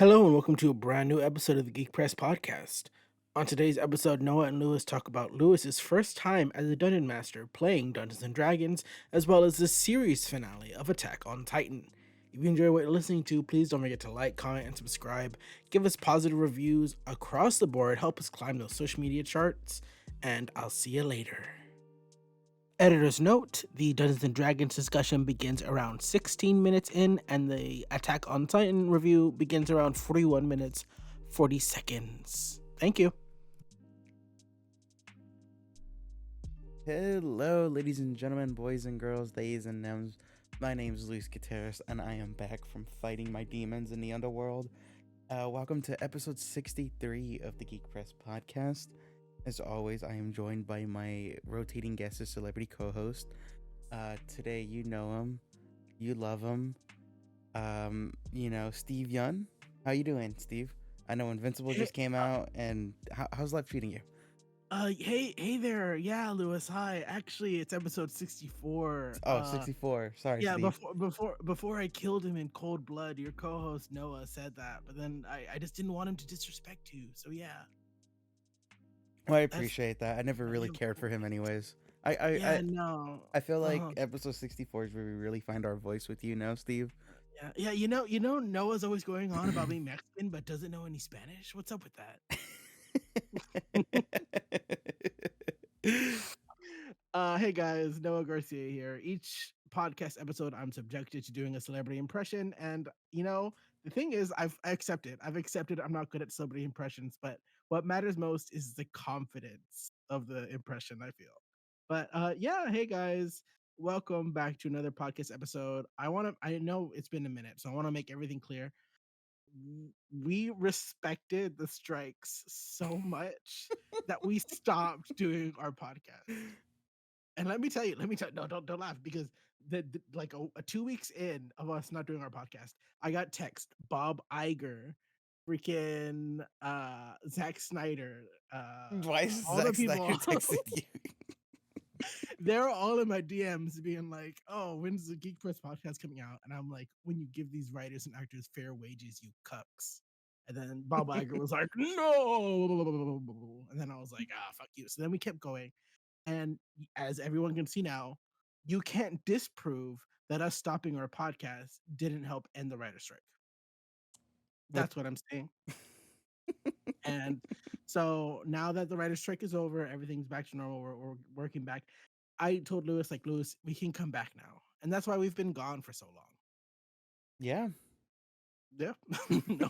Hello and welcome to a brand new episode of the Geek Press Podcast. On today's episode, Noah and Lewis talk about Lewis's first time as a dungeon master playing Dungeons and Dragons, as well as the series finale of Attack on Titan. If you enjoy what you're listening to, please don't forget to like, comment, and subscribe. Give us positive reviews across the board, help us climb those social media charts, and I'll see you later. Editor's note, the Dungeons and Dragons discussion begins around 16 minutes in, and the Attack on Titan review begins around 41 minutes, 40 seconds. Thank you. Hello, ladies and gentlemen, boys and girls, theys and nems. My name is Luis Gutierrez, and I am back from fighting my demons in the underworld. Welcome to episode 63 of the Geek Press Podcast. As always, I am joined by my rotating guest as celebrity co-host. Today, you know him, you love him. Steve Yun. How you doing, Steve? I know Invincible just came out, and how's life treating you? Hey there. Yeah, Lewis. Hi. Actually, it's episode 64. Oh, 64. Sorry, Yeah, Steve. before I killed him in cold blood, your co-host Noah said that, but then I just didn't want him to disrespect you. So yeah. Well, I appreciate that. I never really of cared for him anyways. no. I feel like Uh-huh. episode 64 is where we really find our voice with you now, Steve. Yeah, Noah's always going on about being Mexican, but doesn't know any Spanish. What's up with that? Hey guys, Noah Garcia here. Each podcast episode, I'm subjected to doing a celebrity impression, and the thing is, I've accepted. I've accepted I'm not good at celebrity impressions, but what matters most is the confidence of the impression, I feel. But yeah, hey guys, welcome back to another podcast episode. I know it's been a minute, so I want to make everything clear. We respected the strikes so much that we stopped doing our podcast. And no, don't laugh, because like 2 weeks in of us not doing our podcast, I got text Bob Iger, freaking Zack Snyder, Why is all the Zack people. Snyder texted you? They're all in my DMs being like, "Oh, when's the Geek Press podcast coming out?" And I'm like, "When you give these writers and actors fair wages, you cucks." And then Bob Iger was like, "No," and then I was like, "Ah, fuck you." So then we kept going. And as everyone can see now, you can't disprove that us stopping our podcast didn't help end the writer strike. What? That's what I'm saying. And so now that the writer strike is over, everything's back to normal. We're working back. I told Lewis, like, Lewis, we can come back now. And that's why we've been gone for so long. Yeah. Yeah. No.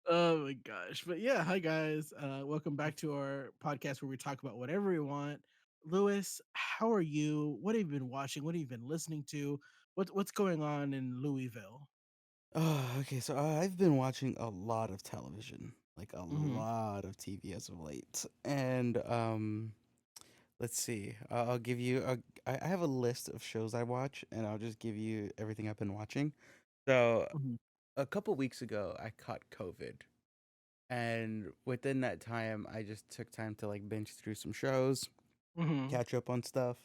Oh my gosh. But yeah, hi guys. Welcome back to our podcast where we talk about whatever we want. Lewis, how are you? What have you been watching? What have you been listening to? What's going on in Louisville? Oh, okay. So I've been watching a lot of television, like a Hmm. lot of TV as of late. And let's see. I'll give you I have a list of shows I watch, and I'll just give you everything I've been watching. So Hmm. a couple weeks ago, I caught COVID. And within that time, I just took time to like binge through some shows, Hmm. catch up on stuff.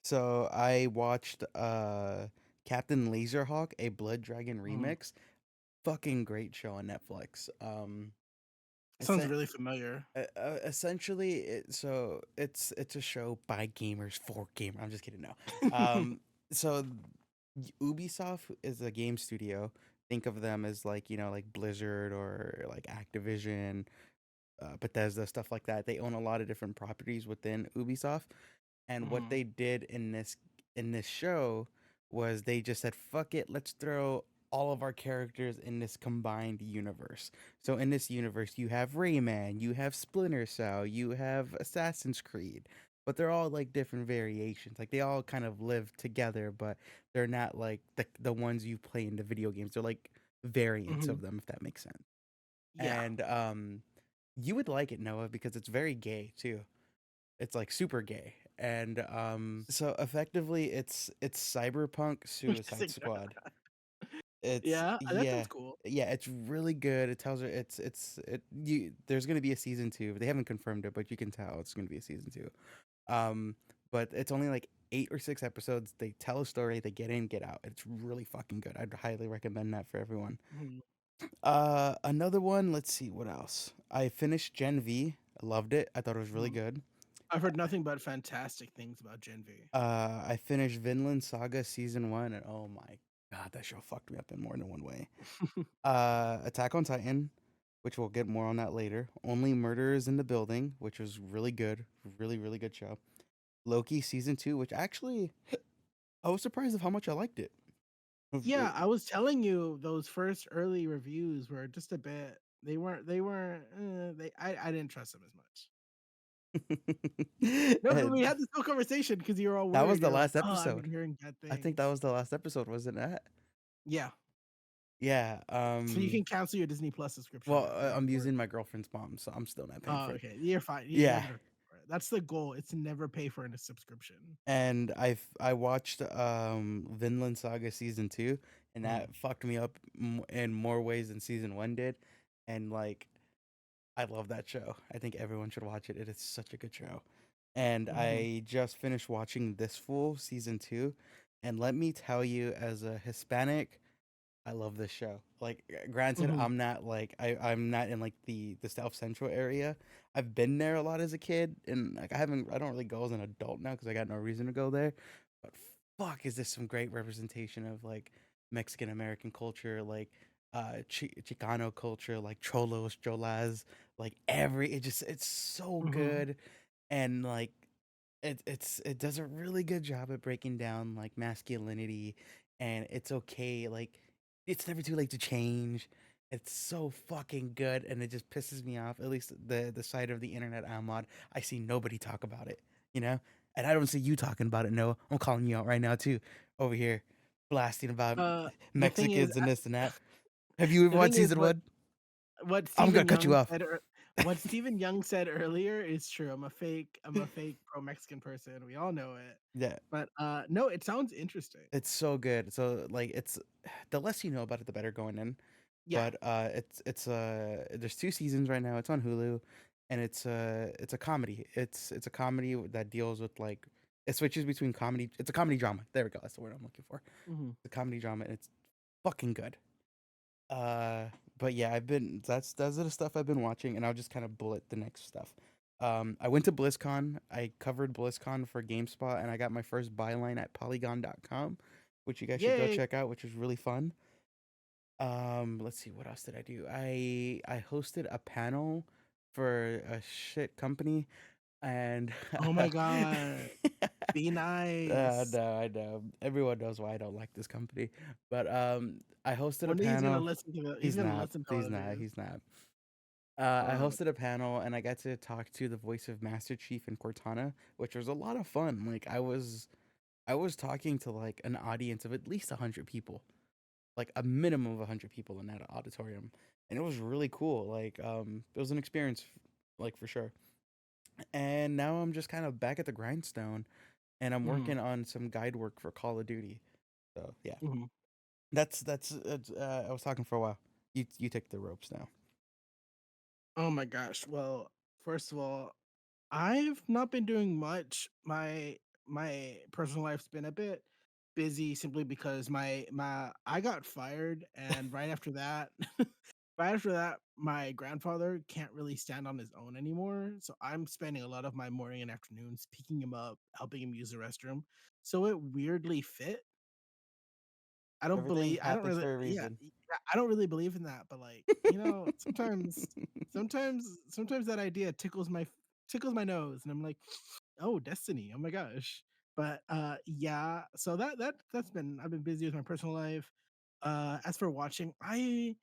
So I watched Captain Laserhawk, a Blood Dragon Hmm. remix. Fucking great show on Netflix. Sounds Essen- really familiar. essentially, it's a show by gamers for gamer. I'm just kidding. No. So Ubisoft is a game studio. Think of them as like like Blizzard or like Activision, Bethesda, stuff like that. They own a lot of different properties within Ubisoft, and what Hmm. they did in this show was they just said, "Fuck it, let's throw all of our characters in this combined universe." So in this universe, you have Rayman, you have Splinter Cell, you have Assassin's Creed, but they're all like different variations. Like they all kind of live together, but they're not like the ones you play in the video games. They're like variants Hmm. of them, if that makes sense. Yeah. And you would like it, Noah, because it's very gay too. It's like super gay. And so effectively it's Cyberpunk Suicide Squad. It's Yeah, that yeah. sounds cool. Yeah, it's really good. It tells her there's going to be a season 2. They haven't confirmed it, but you can tell it's going to be a season 2. Um but it's only like 8 or 6 episodes. They tell a story, they get in, get out. It's really fucking good. I'd highly recommend that for everyone. Mhm. Another one. Let's see what else. I finished Gen V. I loved it. I thought it was really Mhm. good. I've heard nothing but fantastic things about Gen V. I finished Vinland Saga season 1, and oh my god, that show fucked me up in more than one way. Attack on Titan, which we'll get more on that later. Only Murderers in the Building, which was really good, really good show. Loki season 2, which actually I was surprised of how much I liked it. Yeah, I was telling you those first early reviews were just a bit. They weren't. I didn't trust them as much. No, but we And had this whole conversation because you were all that was worried. the You're like, last "Oh, I've been episode. hearing bad I think that things." was the last episode, wasn't it? Yeah, Yeah. so you can cancel your Disney Plus subscription Well, now. You don't have I'm to worry. using my girlfriend's mom, so I'm still not paying Oh, for it. okay. You're fine. You Yeah. never have to pay for it. That's the goal. It's to never pay for a subscription. And I watched Vinland Saga season 2, and Mhm, that fucked me up in more ways than season 1 did. And like I love that show. I think everyone should watch it. It is such a good show. And mhm, I just finished watching This Fool season 2, and let me tell you, as a Hispanic, I love this show. Like, granted, mhm, I'm not in like the South Central area. I've been there a lot as a kid, and like I don't really go as an adult now because I got no reason to go there. But fuck, is this some great representation of like Mexican American culture, like Chicano culture, like cholos, cholas, like it's so mhm, good, and like it does a really good job at breaking down like masculinity, and it's okay, like it's never too late to change. It's so fucking good, and it just pisses me off. At least the side of the internet I'm on, I see nobody talk about it, you know. And I don't see you talking about it. No, I'm calling you out right now too, over here, blasting about the thing is, Mexicans and this and that. Have you ever the watched thing is, season one? what I'm gonna Stephen cut you Young off. said. What Stephen Young said earlier is true. I'm a fake pro Mexican person. We all know it. Yeah, But no, it sounds interesting. it's so good. So like, it's the less you know about it, the better going in. Yeah. But there's 2 seasons right now. It's on Hulu, and it's a comedy. It's a comedy that deals with like it switches between comedy. It's a comedy drama. There we go. That's the word I'm looking for. Hmm. It's a comedy drama, and it's fucking good. Uh, but yeah, I've been that's the stuff I've been watching, and I'll just kind of bullet the next stuff. I went to BlizzCon. I covered BlizzCon for GameSpot, and I got my first byline at Polygon.com, which you guys should go Yay. check out, which was really fun. Let's see, what else did I do? I hosted a panel for a shit company, and Oh my god. Be nice. no, I know everyone knows why I don't like this company, but I hosted a One day he's gonna panel. listen to the. He's He's gonna not. listen to all He's of not. these. He's not. I Uh, hosted a panel, and I got to talk to the voice of Master Chief and Cortana, which was a lot of fun. Like I was talking to like an audience of at least 100 people, like a minimum of 100 people in that auditorium, and it was really cool. Like it was an experience, like for sure. And now I'm just kind of back at the grindstone, and I'm mhm, working on some guide work for Call of Duty. So yeah, mhm. I was talking for a while. You take the ropes now. Oh my gosh. Well, first of all, I've not been doing much. My personal life's been a bit busy simply because my I got fired, and right after that right after that my grandfather can't really stand on his own anymore. So I'm spending a lot of my morning and afternoons picking him up, helping him use the restroom. So it weirdly fit. Everything I don't happens really for a yeah, reason. I don't really believe in that, but, like, sometimes that idea tickles my nose, and I'm like, "Oh, destiny, oh my gosh." But, yeah, so that's been I've been busy with my personal life. As for watching, I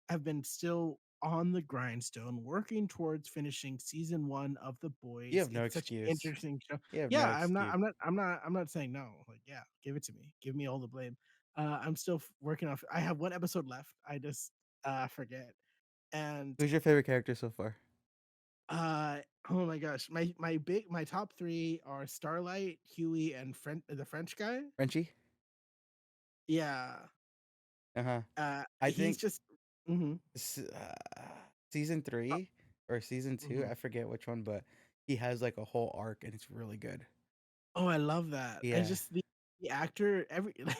have been still on the grindstone working towards finishing season 1 of The You Boys. have no It's such an excuse. interesting show. You have no Yeah, excuse. I'm not saying no. Like, yeah, give it to me. Give me all the blame. I'm still working off. I have one episode left. I just forget. And Who's your favorite character so far? uh oh my gosh, my top 3 are Starlight, Huey, and the French guy. Frenchie? Yeah. Uh huh. I He's think just mhm, s- season uh, 3 or season 2, mhm. I forget which one, but he has like a whole arc, and it's really good. Oh, I love that. I Yeah. just the actor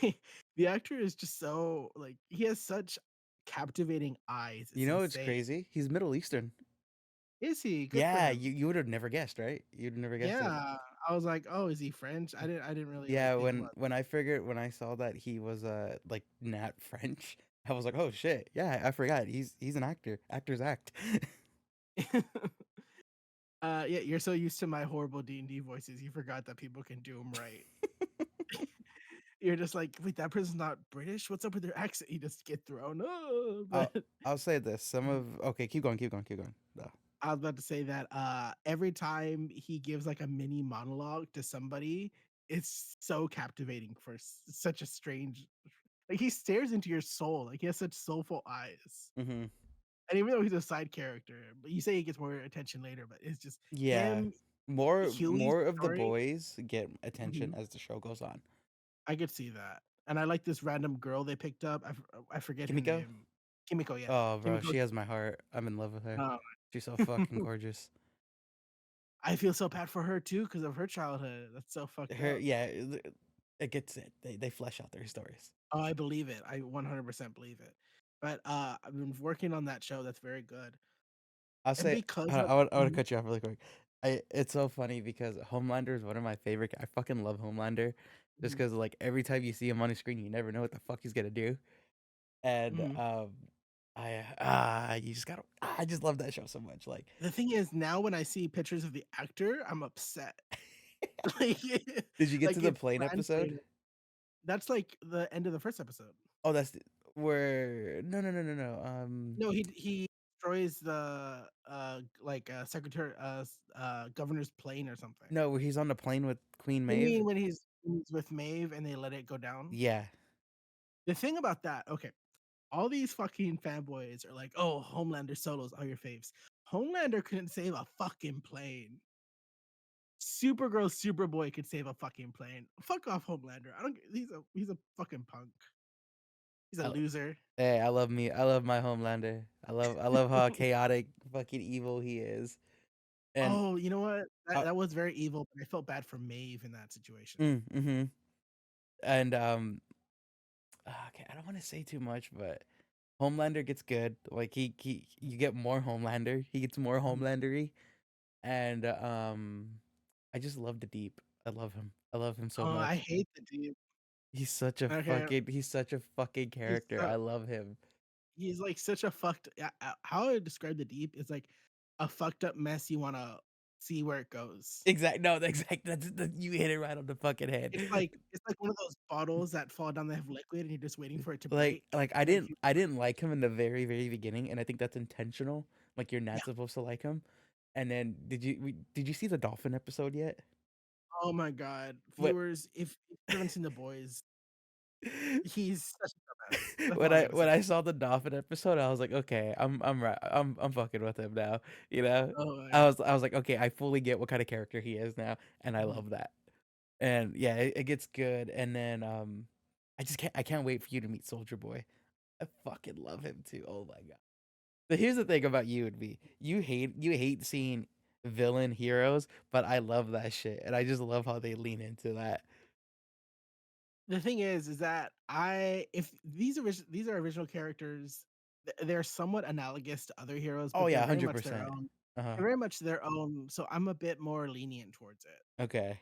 like, the actor is just so like he has such captivating eyes. You It's know it's insane. crazy? He's Middle Eastern. Is he? Good for Yeah, him. you would have never guessed, right? You'd have never guessed it. Yeah. I was like, "Oh, is he French?" I didn't really like Yeah, think about when I figured when I saw that he was like not French, I was like, "Oh shit. Yeah, I forgot. He's an actor. Actors act." it. Yeah, you're so used to my horrible D&D voices, you forgot that people can do them right. You're just like, "Wait, that person's not British? What's up with their accent?" You just get thrown, "Oh," but I'll I'll say this. Some of okay, keep going, keep going, keep going. No. I was about to say that every time he gives like a mini monologue to somebody, it's so captivating for such a strange like he stares into your soul. Like he has such soulful eyes. Mhm. And even though he's a side character, but you say he gets more attention later, but it's just Yeah. him, Huey's More of the story. boys get attention Mhm. as the show goes on. I could see that. And I like this random girl they picked up. I forget her Kimiko? name. Kimiko, yeah. Oh, bro, Kimiko. she has my heart. I'm in love with her. Uh, She's so fucking gorgeous. I feel so bad for her too because of her childhood. That's so fucked Her up. yeah, it gets it. They flesh out their stories. Oh, I believe it. I 100% believe it. But I've been working on that show. That's very good. I'll And say because hold on, of I want to cut you off really quick. It's so funny because Homelander is one of my favorite. I fucking love Homelander, just Mhm, because like every time you see him on the screen, you never know what the fuck he's gonna do. And mhm. you just gotta. I just love that show so much. Like, The thing is, now when I see pictures of the actor, I'm upset. like, did you get to like the it's plane episode? translated. That's like the end of the first episode. Oh, where no. No, he destroys the secretary governor's plane or something. No, where he's on the plane with Queen You mean Maeve. when he's with Maeve and they let it go down? Yeah, The thing about that, okay, all these fucking fanboys are like, "Oh, Homelander solos are your faves." Homelander couldn't save a fucking plane. Supergirl, Superboy could save a fucking plane. Fuck off, Homelander. I don't. He's a fucking punk. He's a I, loser. hey, I love me. I love my Homelander. I love how chaotic, fucking evil he is. And Oh, you know what? That uh, that was very evil, but I felt bad for Maeve in that situation. mm-hmm. And okay, I don't want to say too much, but Homelander gets good. Like you get more Homelander. He gets more Mhm. Homelandery, and I just love the Deep. I love him. I love him so Oh, I much. hate the dude. Okay, He's such a fucking he's character. so I love him. he's like such a fucked. How I describe the deep is like a fucked up mess. You want to see where it goes. Exact. No, exact. You hit it right on the fucking head. It's like one of those bottles that fall down. They have liquid, and you're just waiting for it to break. Like And then you, I didn't like him in the very beginning, and I think that's intentional. Like you're yeah. not supposed to like him. And then did you see the dolphin episode yet? Oh my god, What viewers, if you haven't seen the boys, he's such a dumbass. That's all I gotta when say. I saw the dolphin episode, I was like, okay, I'm right. I'm fucking with him now. You know, Oh my god. I was like, okay, I fully get what kind of character he is now, and I Mhm. love that. And yeah, it gets good. And then I can't wait for you to meet Soldier Boy. I fucking love him too. Oh my god. But here's the thing about you and me. You hate seeing villain heroes, but I love that shit. And I just love how they lean into that. The thing is that I if these are original characters, they're somewhat analogous to other heroes, Oh but they're yeah, very much their 100%. own. Uh-huh. They're very much their own, so I'm a bit more lenient towards it. Okay.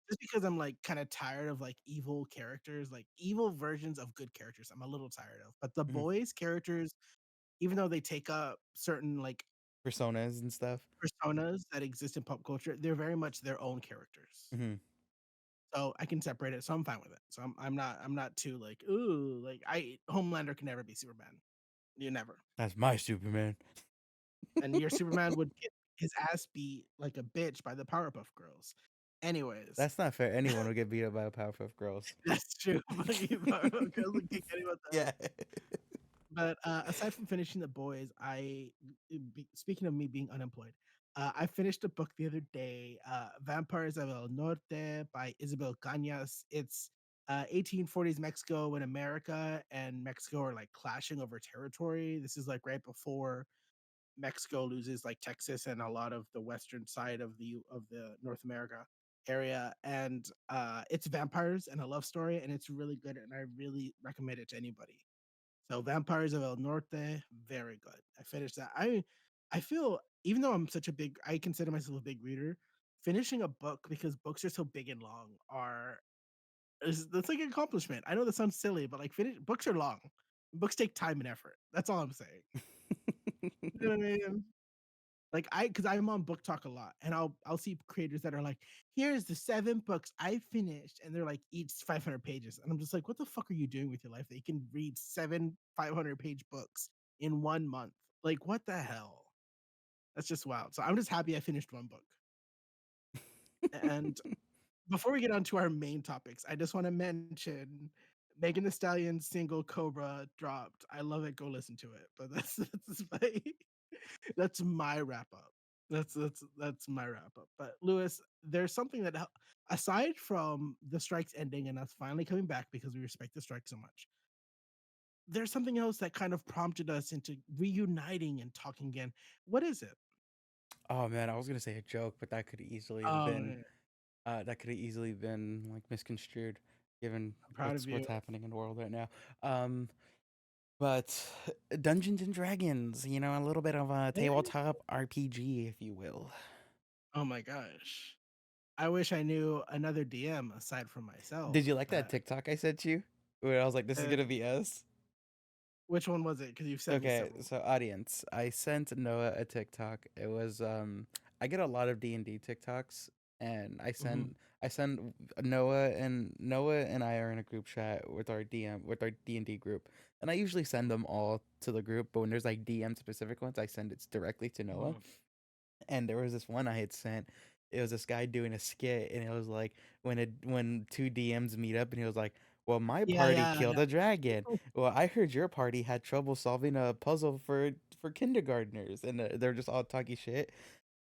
Just because I'm, like, kinda tired of, like, evil characters, like, evil versions of good characters, I'm a little tired of, but the Mhm. boys' characters, even though they take up certain, like, Personas and stuff. personas that exist in pop culture, they're very much their own characters. Mhm. So, I can separate it, so I'm fine with it. So, I'm not too, like, "Ooh," like, I Homelander can never be Superman. You never. That's my Superman. And your Superman would get his ass beat like a bitch by the Powerpuff Girls. Anyways, That's not fair. Anyone will get beat up by a Powerpuff Girls. that's true. Fucking Powerpuff Girls would kick anyone out. Yeah. But, aside from finishing The Boys, speaking of me being unemployed, I finished a book the other day, Vampires of El Norte by Isabel Cañas. It's, 1840s Mexico when America and Mexico are, like, clashing over territory. This is, like, right before Mexico loses, like, Texas and a lot of the western side of the North America. area, and it's vampires and a love story, and it's really good, and I really recommend it to anybody. So Vampires of El Norte, very good. I finished that. I feel, even though I'm such a big, I consider myself a big reader, finishing a book because books are so big and long are is that's like an accomplishment. I know that sounds silly, but like finish books are long. Books take time and effort. That's all I'm saying. You know what I mean? Like because I'm on book talk a lot, and I'll see creators that are like, here's the 7 books I finished, and they're like each 500 pages, and I'm just like, what the fuck are you doing with your life that you can read 7 500-page books in 1 month? Like, what the hell? That's just wild. So I'm just happy I finished one book. And before we get on to our main topics, I just want to mention Megan the Stallion single Cobra dropped. I love it. Go listen to it. But that's my wrap up. That's my wrap up. But Lewis, there's something that aside from the strikes ending and us finally coming back because we respect the strike so much, there's something else that kind of prompted us into reuniting and talking again. What is it? Oh man, I was gonna say a joke, but that could easily have Oh, been yeah, like misconstrued, given I'm proud of what's you. happening in the world right now. Um, but Dungeons and Dragons, you know, a little bit of a Yeah. tabletop RPG, if you will. Oh my gosh. I wish I knew another DM aside from myself, Did you like that but TikTok I sent you? Where I was like, "This is uh, gonna be us." which one was it? Because you've sent me Okay, several. so audience, I sent Noah a TikTok. It was I get a lot of D&D TikToks, and Mhm, I send Noah and I are in a group chat with our with our D&D group. And I usually send them all to the group, but when there's like DM specific ones, I send it directly to Noah. mhm. And there was this one I had sent. It was this guy doing a skit, and it was like when two DMs meet up, and he was like, "Well, my Yeah, party yeah, killed yeah. a dragon. Well, I heard your party had trouble solving a puzzle for kindergartners," and they're just all talking shit.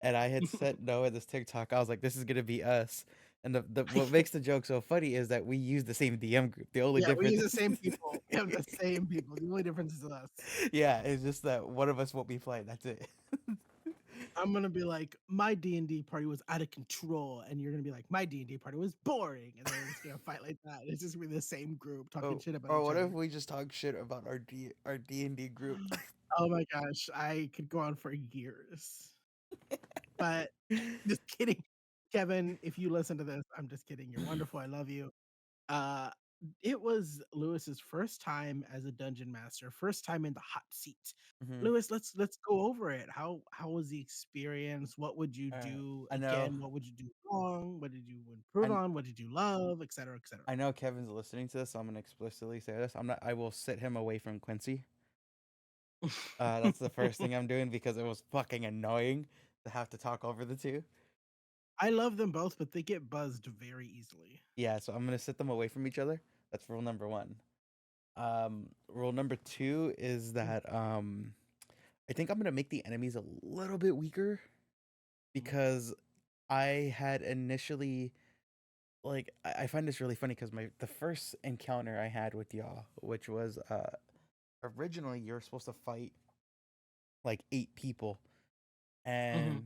And I had sent Noah this TikTok. I was like, "This is gonna be us." And the what makes the joke so funny is that we use the same DM group. The only Yeah, we use difference, the same people. We have the same people. The only difference is us. yeah, it's just that one of us won't be playing. That's it. I'm gonna be like, my D&D party was out of control, and you're gonna be like, my D&D party was boring, and then we're just gonna fight like that. It's just gonna be the same group talking Oh, shit about or each what if other. we just talk shit about our D&D group? Oh my gosh, I could go on for years. But just kidding. Kevin, if you listen to this, I'm just kidding. You're wonderful. I love you. Uh, it was Lewis's first time as a dungeon master, first time in the hot seat. Hmm. Lewis, let's go over it. How was the experience? What would you do I know. again? What would you do wrong? What did you improve I on? What did you love? Et cetera, et cetera. I know Kevin's listening to this, so I'm gonna explicitly say this. I'm not. I will sit him away from Quincy. That's the first thing I'm doing because it was fucking annoying to have to talk over the two. I love them both, but they get buzzed very easily. Yeah, so I'm gonna sit them away from each other. That's rule number one. Rule number two is that I think I'm gonna make the enemies a little bit weaker Mhm, because I had initially like I find this really funny because my the first encounter I had with y'all, which was originally you're supposed to fight like 8 people, mhm,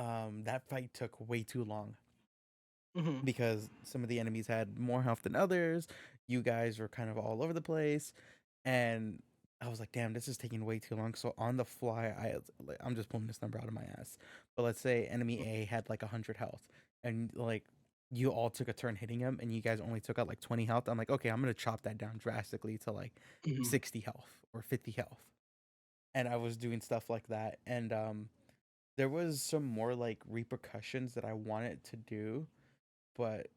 and that fight took way too long mhm, because some of the enemies had more health than others. You guys were kind of all over the place, and I was like, "Damn, this is taking way too long." So on the fly, I'm just pulling this number out of my ass. But let's say enemy A had like 100 health, and like you all took a turn hitting him, and you guys only took out like 20 health. I'm like, okay, I'm gonna chop that down drastically to like mhm, 60 health or 50 health, and I was doing stuff like that, and there was some more like repercussions that I wanted to do, but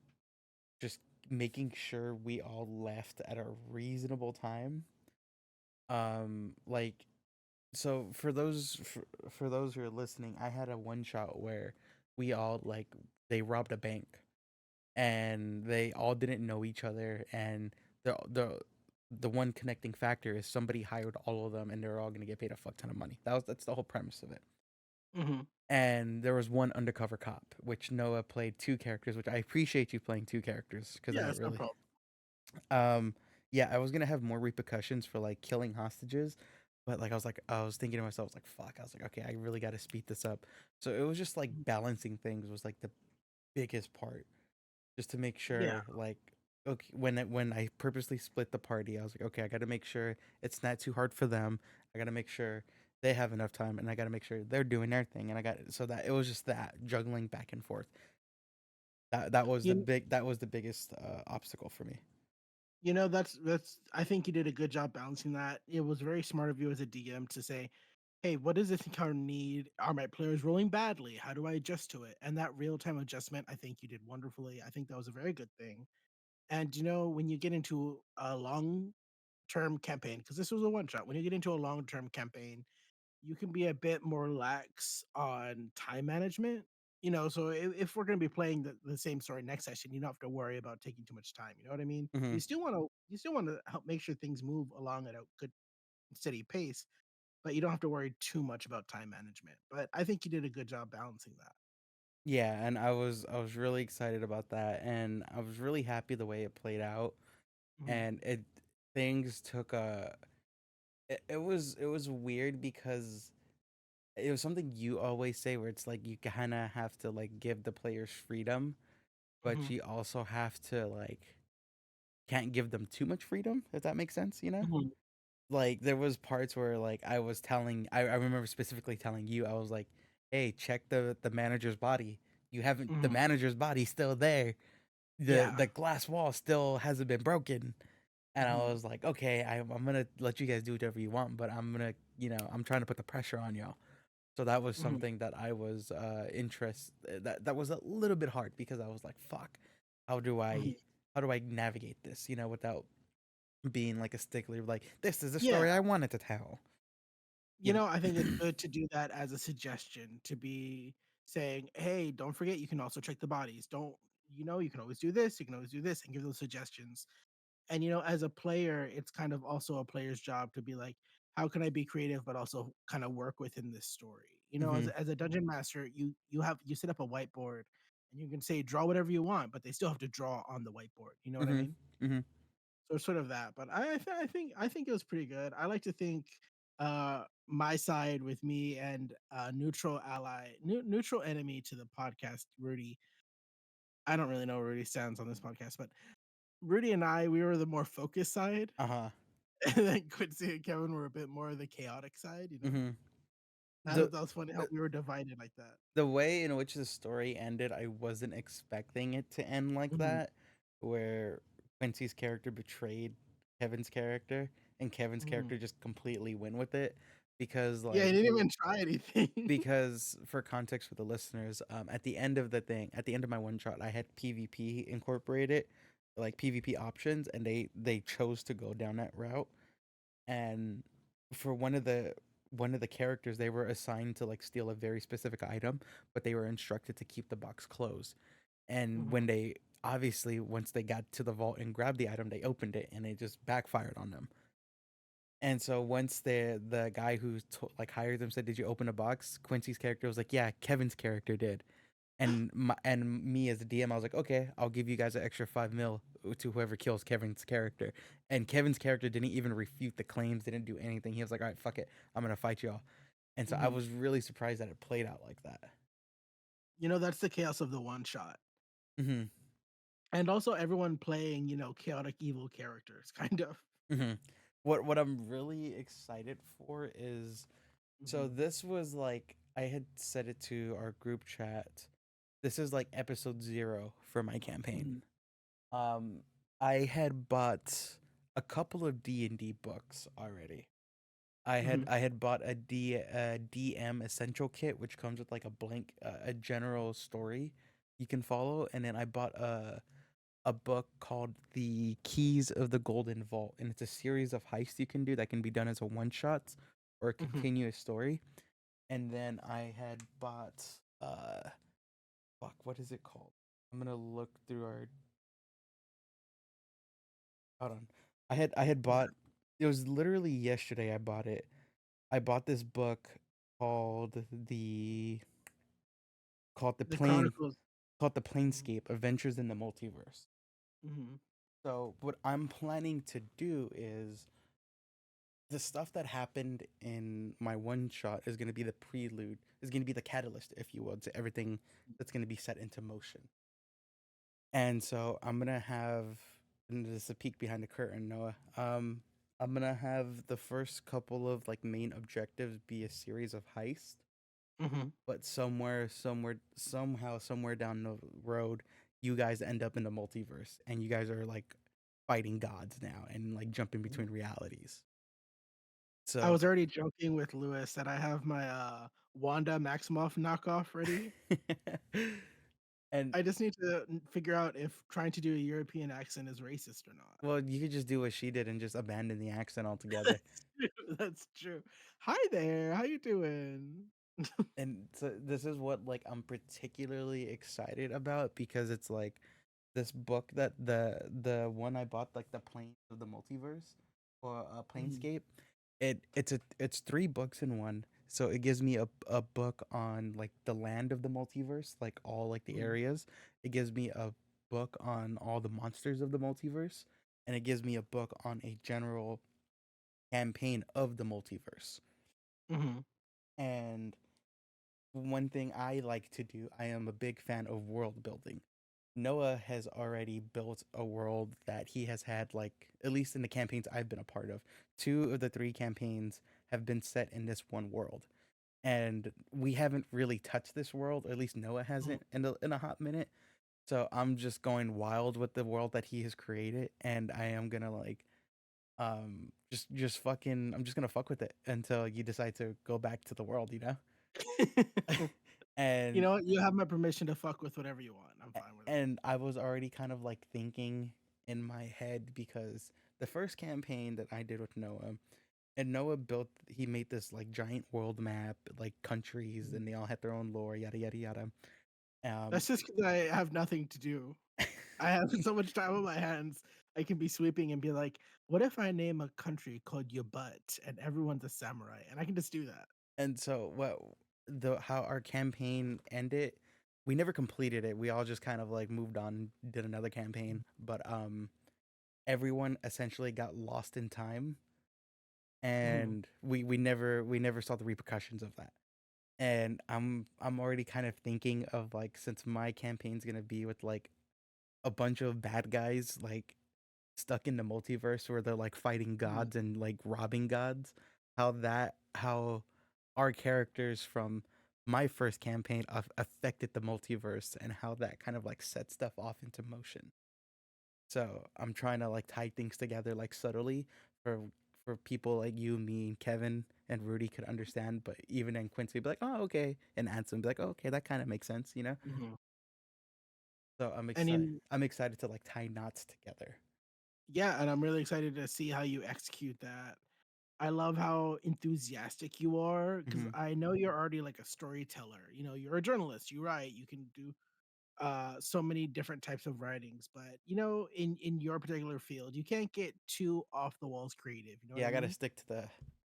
just making sure we all left at a reasonable time. Like so for those who are listening, I had a one shot where we all like they robbed a bank and they all didn't know each other, and the one connecting factor is somebody hired all of them and they're all going to get paid a fuck ton of money. That's the whole premise of it. mhm. And there was one undercover cop, which Noah played 2 characters, which I appreciate you playing 2 characters because Yeah, that it's no really, problem. um, yeah, I was gonna have more repercussions for like killing hostages, but like I was thinking to myself, I was like, fuck, I was like, okay, I really got to speed this up. So it was just like balancing things was like biggest part, just to make Yeah. sure like okay when I purposely split the party, I was like, okay, I got to make sure it's not too hard for them. I got to make sure they have enough time, and I got to make sure they're doing their thing, and I got so that it was just that juggling back and forth. You That was the biggest obstacle for me. that's I think you did a good job balancing that. It was very smart of you as a DM to say, "Hey, what does this encounter need? Are my players rolling badly? How do I adjust to it?" And that real-time adjustment, I think you did wonderfully. I think that was a very good thing. And when you get into a long-term campaign, because this was a one shot, when you get into a long-term campaign, you can be a bit more lax on time management. So if we're going to be playing the same story next session, you don't have to worry about taking too much time. You know what I mean? Hmm. You still want to help make sure things move along at a good steady pace, but you don't have to worry too much about time management. But I think you did a good job balancing that. Yeah, and I was really excited about that, and I was really happy the way it played out, Mhm, and it things took a it was weird because it was something you always say where it's like you kind of have to like give the players freedom, but mhm, you also have to like can't give them too much freedom, if that makes sense, you know? mhm, Like there was parts where like I remember specifically telling you, I was like, hey, check the manager's body. You haven't the mhm. manager's body's still there. Yeah. The glass wall still hasn't been broken. And I Mhm, was like, okay, I'm gonna let you guys do whatever you want, but I'm gonna, I'm trying to put the pressure on y'all. So that was mhm, something that I was that was a little bit hard because I was like, fuck, how do mhm. I how do I navigate this, without being like a stickler, like this is the Yeah. story I wanted to tell. You know. I think it's good to do that as a suggestion to be saying, "Hey, don't forget you can also check the bodies. Don't you can always do this, you can always do this," and give those suggestions. And as a player, it's kind of also a player's job to be like, "How can I be creative but also kind of work within this story?" Mhm. As a dungeon master, you set up a whiteboard and you can say draw whatever you want, but they still have to draw on the whiteboard. You know what I Mhm. mean? Mhm. So it's sort of that, but I think it was pretty good. I like to think my side with me and neutral ally, neutral enemy to the podcast, Rudy. I don't really know where Rudy stands on this podcast, but Rudy and we were the more focused side, Uh-huh. and then Quincy and Kevin were a bit more the chaotic side. Mhm. I The thought that was funny how we were divided like that. the way in which the story ended, I wasn't expecting it to end like Mhm, that, where Quincy's character betrayed Kevin's character, and Kevin's mhm. character just completely went with it, because Yeah, he like didn't even try anything. because for context for the listeners, at the end of the thing, at the end of my one shot, I had PvP incorporated, like PvP options, and they chose to go down that route, and for one of the characters, they were assigned to like steal a very specific item, but they were instructed to keep the box closed. And when Mhm, they obviously once they got to the vault and grabbed the item, they opened it and it just backfired on them. And so once the guy who like hired them said, "Did you open a box?" Quincy's character was like, "Yeah, Kevin's character did." And me as a DM, I was like, "Okay, I'll give you guys an extra 5 mil to whoever kills Kevin's character." And Kevin's character didn't even refute the claims, didn't do anything. He was like, "All right, fuck it, I'm gonna fight y'all." And so I mhm. was really surprised that it played out like that. That's the chaos of the one shot. Hmm. And also everyone playing, chaotic evil characters, kind of. Hmm. What I'm really excited for is, so Mhm, this was like I had said it to our group chat. This is like episode 0 for my campaign. mhm, Um, I had bought a couple of D&D books already. mhm, I had bought a DM essential kit, which comes with like a blank a general story you can follow, and then I bought a book called The Keys of the Golden Vault, and it's a series of heists you can do that can be done as a one shot or a mhm. continuous story. And then I had bought uh fuck, what is it called? I'm gonna look through our hold on. I had Yeah, bought, it was literally yesterday I bought it. I bought this book called the called the the plane Chronicles. called the Mhm, Planescape Adventures in the Multiverse. mhm, So what I'm planning to do is the stuff that happened in my one shot is going to be the prelude, is going to be the catalyst, if you will, to everything that's going to be set into motion. And so I'm gonna have, and this is a peek behind the curtain, Noah. I'm gonna have the first couple of like main objectives be a series of heists, Hmm. but somewhere down the road, you guys end up in the multiverse, and you guys are like fighting gods now and like jumping between realities. I So, was already joking with Lewis that I have my Wanda Maximoff knockoff ready. and I just need to figure out if trying to do a European accent is racist or not. well, you could just do what she did and just abandon the accent altogether. That's true. That's true. Hi there. How you doing? And so this is what like I'm particularly excited about because it's like this book that the one I bought, like the Planes of the Multiverse, or Mhm, Planescape. It's three books in one. So it gives me a book on like the land of the multiverse, like all like the mhm, areas. It gives me a book on all the monsters of the multiverse, and it gives me a book on a general campaign of the multiverse. mhm, And one thing I like to do, I am a big fan of world building. Noah has already built a world that he has had, like, at least in the campaigns I've been a part of. Two of the three campaigns have been set in this one world. And we haven't really touched this world, or at least Noah mhm. hasn't in a hot minute. So I'm just going wild with the world that he has created, and I am gonna like just fucking I'm just gonna fuck with it until you decide to go back to the world, you know? You and know what? You have my permission to fuck with whatever you want. I'm fine with it. and I was already kind of like thinking in my head because the first campaign that I did with Noah, and Noah built, he made this like giant world map, like countries, Mhm. and they all had their own lore, yada yada yada. Um, That's just because I have nothing to do. I have so much time on my hands. I can be sweeping and be like, "What if I name a country called your butt and everyone's a samurai?" And I can just do that. and so what the how our campaign ended, we never completed it. We all just kind of like moved on, did another campaign, but everyone essentially got lost in time, Mhm. and we never saw the repercussions of that. And I'm already kind of thinking of like, since my campaign's gonna be with like a bunch of bad guys like stuck in the multiverse where they're like fighting Mhm. gods and like robbing gods, how our characters from my first campaign affected the multiverse and how that kind of like set stuff off into motion. So I'm trying to like tie things together like subtly for people like you, me, and Kevin and Rudy could understand, but even then Quincy would be like, oh okay, and Ansem be like, oh, okay, that kind of makes sense, you know. Mhm. So And in I'm excited to like tie knots together. Yeah, and I'm really excited to see how you execute that. I love how enthusiastic you are because Hmm. I know you're already like a storyteller. You know, you're a journalist. You write. You can do so many different types of writings. But you know, in your particular field, you can't get too off the walls creative. You know what Yeah, I I gotta mean? stick to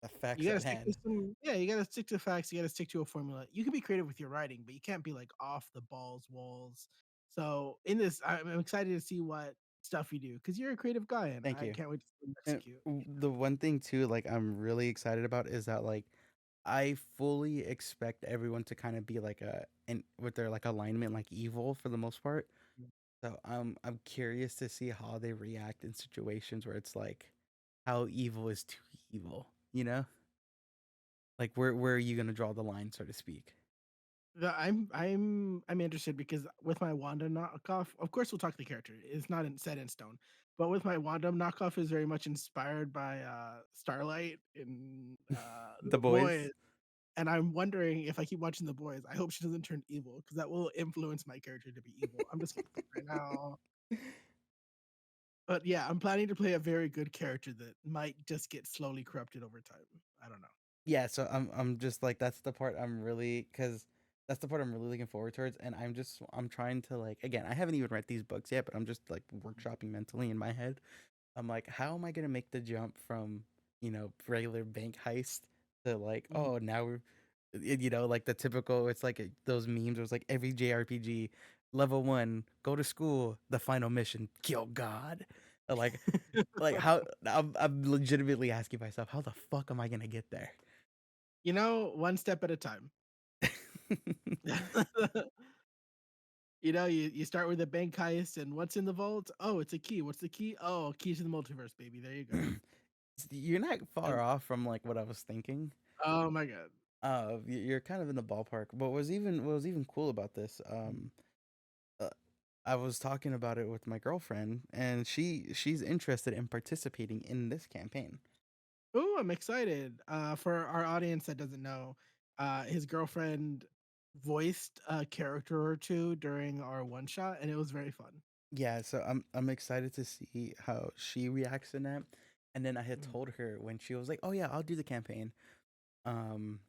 the You facts gotta at stick to hand. some. Yeah, you gotta stick to facts. You gotta stick to a formula. You can be creative with your writing, but you can't be like off the balls walls. So in this, I'm excited to see what stuff you do because you're a creative guy, and Thank I you. can't wait to see you And execute. the one thing too, like I'm really excited about is that like I fully expect everyone to kind of be like a, and with their like alignment like evil for the most part. So I'm curious to see how they react in situations where it's like how evil is too evil, you know? Like where are you gonna draw the line, so to speak? I'm interested because with my Wanda knockoff, of course we'll talk the character. It's not set in stone. But with my Wanda knockoff is very much inspired by Starlight in The The Boys. boys. And I'm wondering if I keep watching The Boys, I hope she doesn't turn evil because that will influence my character to be evil. I'm just gonna say it right now. But yeah, I'm planning to play a very good character that might just get slowly corrupted over time. I don't know. Yeah, so I'm just like, that's the part I'm really, cuz that's the part I'm really looking forward towards, and I'm trying to like, again, I haven't even read these books yet, but I'm just like workshopping mentally in my head. I'm like, how am I going to make the jump from, regular bank heist to like, Mhm. oh, now we're like the typical, it's like those memes where it's like every JRPG level 1, go to school, the final mission, kill God. Like how I'm legitimately asking myself, how the fuck am I going to get there? You know, one step at a time. You start with a bank heist, and what's in the vault? Oh, it's a key. What's the key? Oh, key to the multiverse, baby. There you go. You're not far And off from like what I was thinking. oh my god. You're kind of in the ballpark. What was even cool about this? Uh, I was talking about it with my girlfriend, and she's interested in participating in this campaign. Oh, I'm excited. For our audience that doesn't know, his girlfriend voiced a character or two during our one shot, and it was very fun. Yeah, so I'm excited to see how she reacts in that. And then I had Mhm. told her when she was like, "Oh yeah, I'll do the campaign." Um,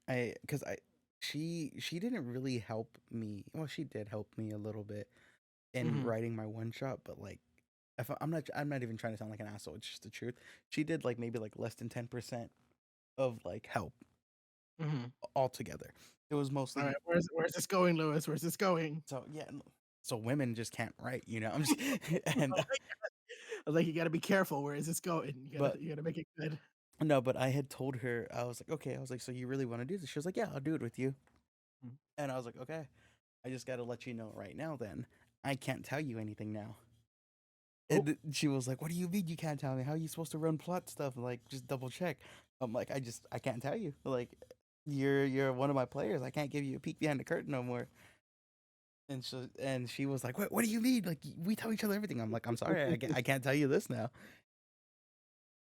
I because I she didn't really help me. Well, she did help me a little bit in Mhm. writing my one shot, but like, if I'm not even trying to sound like an asshole. It's just the truth. She did like maybe like less than 10% of like help Mhm. altogether. It was All right, mostly where's this going, Lewis? Where's this going? so yeah. So women just can't write, I'm just and I was like, you got to be careful. Where is this going? but You gotta make it good. no, but I had told her I was like, okay, I was like, so you really want to do this? She was like, yeah, I'll do it with you. Mm. And I was like, okay, I just got to let you know right now. Then I can't tell you anything now. Oh, And she was like, what do you mean you can't tell me? How are you supposed to run plot stuff? Like, just double check. I'm like, I can't tell you. Like, you're one of my players. I can't give you a peek behind the curtain no more. And she was like, what do you mean? Like, we tell each other everything. I'm like, I'm sorry, I can't tell you this now.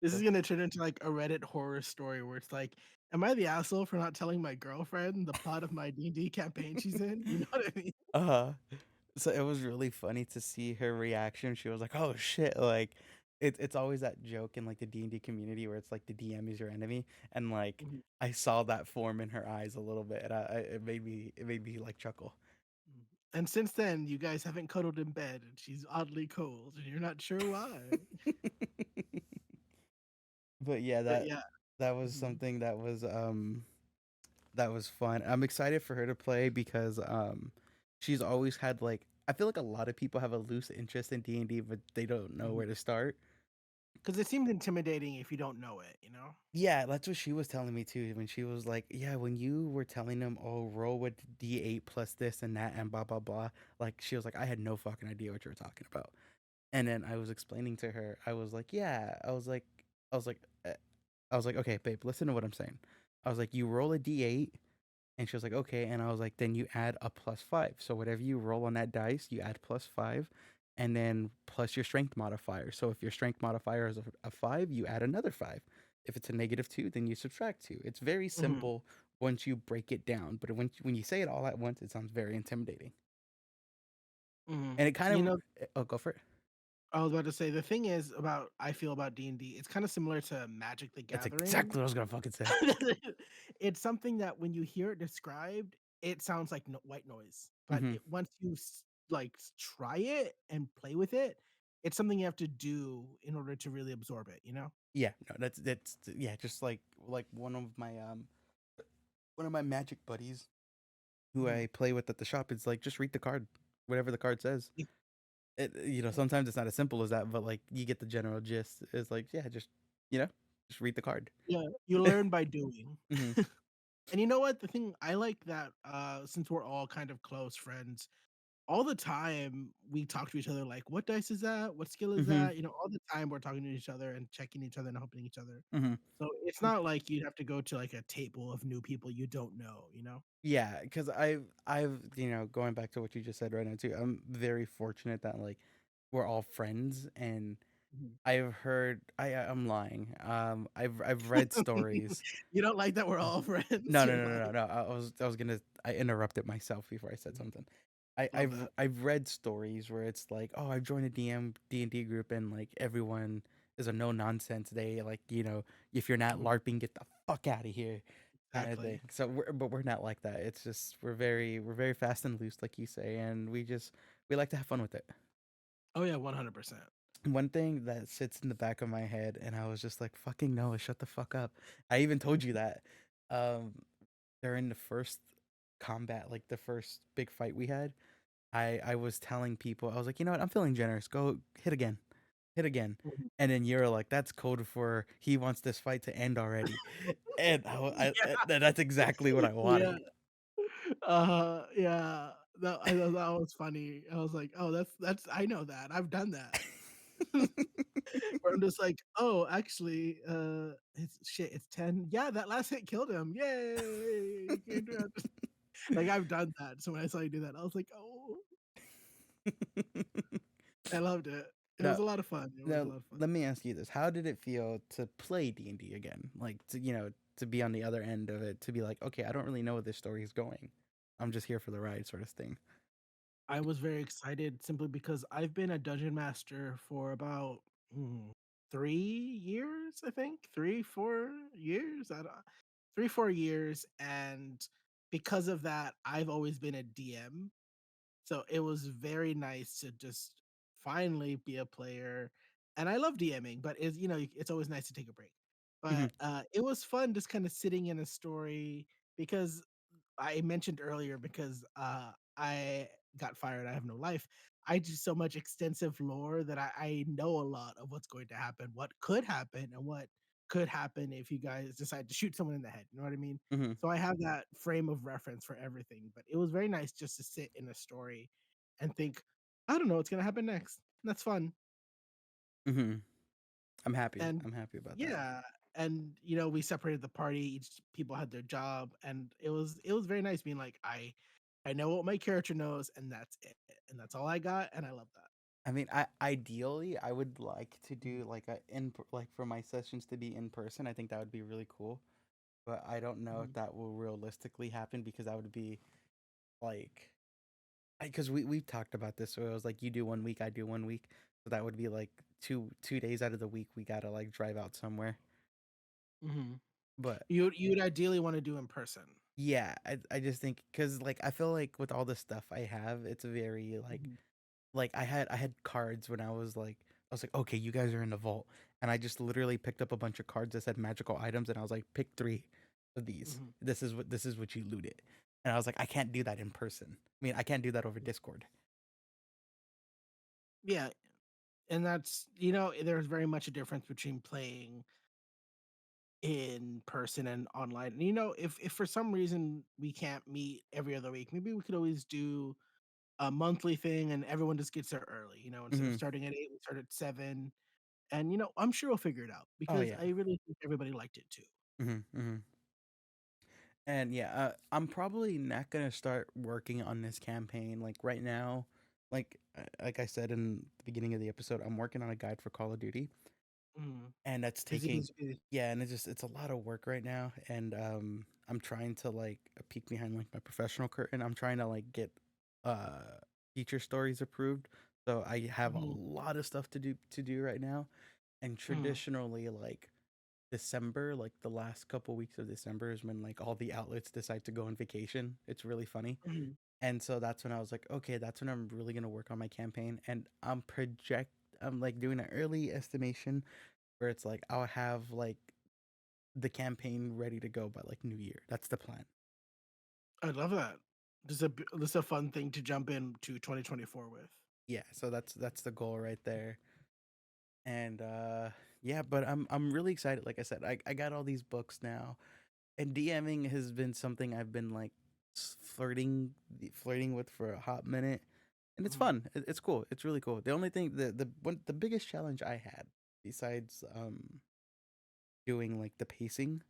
this is gonna turn into like a Reddit horror story where it's like, am I the asshole for not telling my girlfriend the plot of my D&D campaign she's in? You know what I mean? Uh so it was really funny to see her reaction. She was like, "Oh shit!" Like, it's always that joke in like the D&D community where it's like the DM is your enemy, and like Mhm. I saw that form in her eyes a little bit, and it made me like chuckle. Mhm. And since then, you guys haven't cuddled in bed, and she's oddly cold, and you're not sure why. But yeah, But that yeah. that was Mhm. something that was fun. I'm excited for her to play because she's always had like I feel like a lot of people have a loose interest in D&D, but they don't know Mhm. where to start. 'Cause it seems intimidating if you don't know it, you know? Yeah, that's what she was telling me too. When she was like, "Yeah, when you were telling them, oh, roll with D8 plus this and that and blah blah blah," like she was like, "I had no fucking idea what you were talking about." And then I was explaining to her, I was like, "Yeah," I was like, I was like, "Okay, babe, listen to what I'm saying." I was like, "You roll a D8," and she was like, "Okay," and I was like, "Then you add a +5. So whatever you roll on that dice, you add +5." And then plus your strength modifier. So if your strength modifier is a 5, you add another 5. If it's a -2, then you subtract 2. It's very Mhm. simple once you break it down. But when you say it all at once, it sounds very intimidating. Mhm. And it kind You of, know, oh, go for it. I was about to say, the thing is about I feel about D&D, it's kinda similar to Magic the That's Gathering. exactly what I was going to fucking say. It's something that when you hear it described, it sounds like white noise, but Hmm. it once you try it and play with it, it's something you have to do in order to really absorb it, you know? Yeah, no, yeah, just like one of my magic buddies who Mhm. I play with at the shop is like, just read the card, whatever the card says. Y Sometimes it's not as simple as that, but like you get the general gist. It's like, yeah, you know, just read the card. yeah, you learn by doing. Hmm. And you know what? The thing I like that, since we're all kind of close friends, all the time we talk to each other like, "What dice is that? What skill is Hmm. that?" All the time we're talking to each other and checking each other and helping each other. Hmm. So it's not like you'd have to go to like a table of new people you don't know, you know? Yeah, because I've going back to what you just said right now too. I'm very fortunate that like we're all friends, and Mhm. I've heard I'm lying. I've read stories. You don't like that we're all friends? No, no, You're no, no, no, lying. no. I interrupted myself before I said Mhm. something. My bad. I've read stories where it's like, oh, I've joined a D&D group, and like everyone is a no nonsense. They like, if you're not Mhm. LARPing, get the fuck out of here, kind of thing. Exactly. So we're not like that. It's just we're very fast and loose, like you say, and we like to have fun with it. Oh yeah, 100%. One thing that sits in the back of my head, and I was just like, fucking Noah, shut the fuck up. I even told you that. Um, During the first combat, like the first big fight we had, I was telling people, I was like, you know what, I'm feeling generous. Go hit again, hit again. Mhm. And then you're like, that's code for he wants this fight to end already. And Yeah, that's exactly what I yeah. wanted. Yeah. I thought that was funny. I was like, oh, that's I know that. I've done that. Where I'm just like, oh, actually, it's shit. It's 10. Yeah, that last hit killed him. Yay! You can't do it. Like I've done that. So when I saw you do that, I was like, oh, I loved it. It was now, a lot of fun. It was a now, lot of fun. let me ask you this: how did it feel to play D&D again? Like to to be on the other end of it, to be like, okay, I don't really know where this story is going. I'm just here for the ride, sort of thing. I was very excited simply because I've been a dungeon master for about 3 years, I think 3, 4 years. I don't, 3, 4 years, and because of that, I've always been a DM. So it was very nice to just finally be a player. And I love DMing, but it's always nice to take a break. Hmm. But it was fun just kind of sitting in a story because I mentioned earlier because I got fired. I have no life. I do so much extensive lore that I know a lot of what's going to happen, what could happen, and what could happen if you guys decide to shoot someone in the head. You know what I mean? Hmm. So I have that frame of reference for everything. But it was very nice just to sit in a story and think, I don't know what's going to happen next. That's fun. Hmm. I'm happy. And I'm happy about that. yeah, and we separated the party. Each people had their job, and it was very nice being like, I know what my character knows, and that's it, and that's all I got, and I love that. I mean, ideally, I would like to Mhm, do like like for my sessions to be in person. I think that would be really cool. But I don't know if mhm, that will realistically happen because that would be like, because we've talked about this. So it was like you do 1 week, I do 1 week. So that would be like two days out of the week we gotta like drive out somewhere. mhm. But You'd ideally want to do in person. yeah, I just think because like I feel like with all the stuff I have, it's very Mhm, like I had cards when I was like, okay, you guys are in the vault, and I just literally picked up a bunch of cards that said magical items, and I was like, pick three of these. mhm. This is what you looted, and I was like, I can't do that in person. I mean, I can't do that over Discord. Yeah, and that's there's very much a difference between playing in person and online. And if for some reason we can't meet every other week, maybe we could always do a monthly thing and everyone just gets there early. Instead of Hmm. starting at 8, we start at 7. And I'm sure we'll figure it out Oh because yeah. I really think everybody liked it too. Hmm. Hmm. And yeah, I'm probably not gonna start working on this campaign like right now. Like I said in the beginning of the episode, I'm working on a guide for Call of Duty, Mm. and that's Busy, taking, busy, busy. yeah, and it's a lot of work right now, and I'm trying to like peek behind like my professional curtain. I'm trying to like get feature stories approved, so I have a Mhm, lot of stuff to do right now. And mhm, traditionally, like December, like the last couple weeks of December is when like all the outlets decide to go on vacation. It's really funny. mhm. And so that's when I was like, okay, that's when I'm really gonna work on my campaign. And I'm like doing an early estimation where it's like I'll have like the campaign ready to go by like New Year. That's the plan. I love that. This is a fun thing to jump into 2024 with. Yeah, so that's the goal right there. And yeah, but I'm really excited. Like I said, I got all these books now. And DMing has been something I've been like flirting with for a hot minute. And it's Mhm, fun. It's cool. It's really cool. The only thing, the biggest challenge I had besides doing like the pacing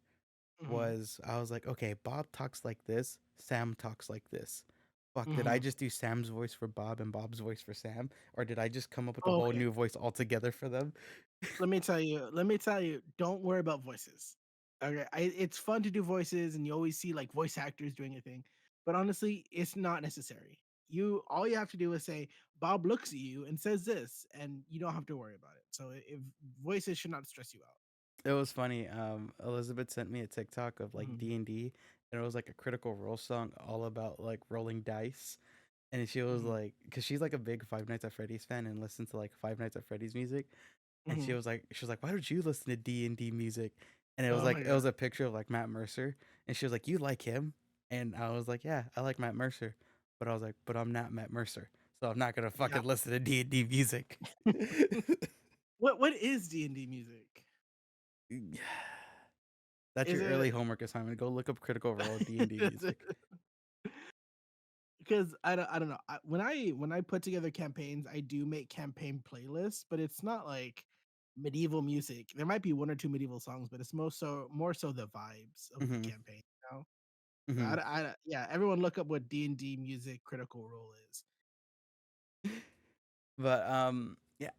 mhm, was I was like, okay, Bob talks like this, Sam talks like this. Fuck, did I mhm. just do Sam's voice for Bob and Bob's voice for Sam? Or did I just come up with a whole Okay, new voice altogether for them? let me tell you, don't worry about voices. Okay, it's fun to do voices, and you always see like voice actors doing a thing, but honestly, it's not necessary. All you have to do is say Bob looks at you and says this, and you don't have to worry about it. So if voices should not stress you out. It was funny. Elizabeth sent me a TikTok of like Mhm, D&D, and it was like a Critical Role song all about like rolling dice. And she was mhm, like, because she's like a big Five Nights at Freddy's fan and listens to like Five Nights at Freddy's music. And mhm. she was like, why don't you listen to D&D music? And Oh my it was god. a picture of like Matt Mercer, and she was like, you like him? And I was like, yeah, I like Matt Mercer, but I was like, but I'm not Matt Mercer, so I'm not gonna Yeah. fucking listen to D&D music. What is D&D music? That's Is your early it homework assignment. Go look up Critical Role D&D music. because I don't know. When I put together campaigns, I do make campaign playlists, but it's not like medieval music. There might be one or two medieval songs, but it's more so the vibes of the Hmm. campaign. You know? So Hmm. yeah. Everyone look up what D&D music Critical Role is. But yeah.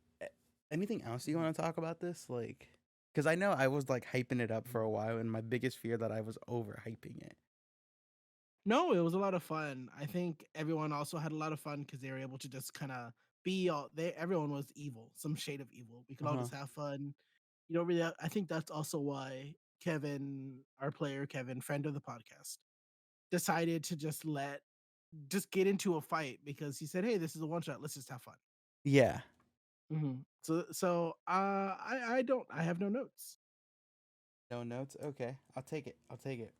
Anything else you Mhm. want to talk about this? Like, because I know I was like hyping it up for a while, and my biggest fear that I was overhyping it. No, it was a lot of fun. I think everyone also had a lot of fun because they were able to just kind of be all. They everyone was evil, some shade of evil. We could Uh all huh. just have fun. You don't really. I think that's also why Kevin, our player Kevin, friend of the podcast, decided to just get into a fight because he said, "Hey, this is a one shot. Let's just have fun." Yeah. So I don't. I have no notes. No notes. Okay, I'll take it. I'll take it.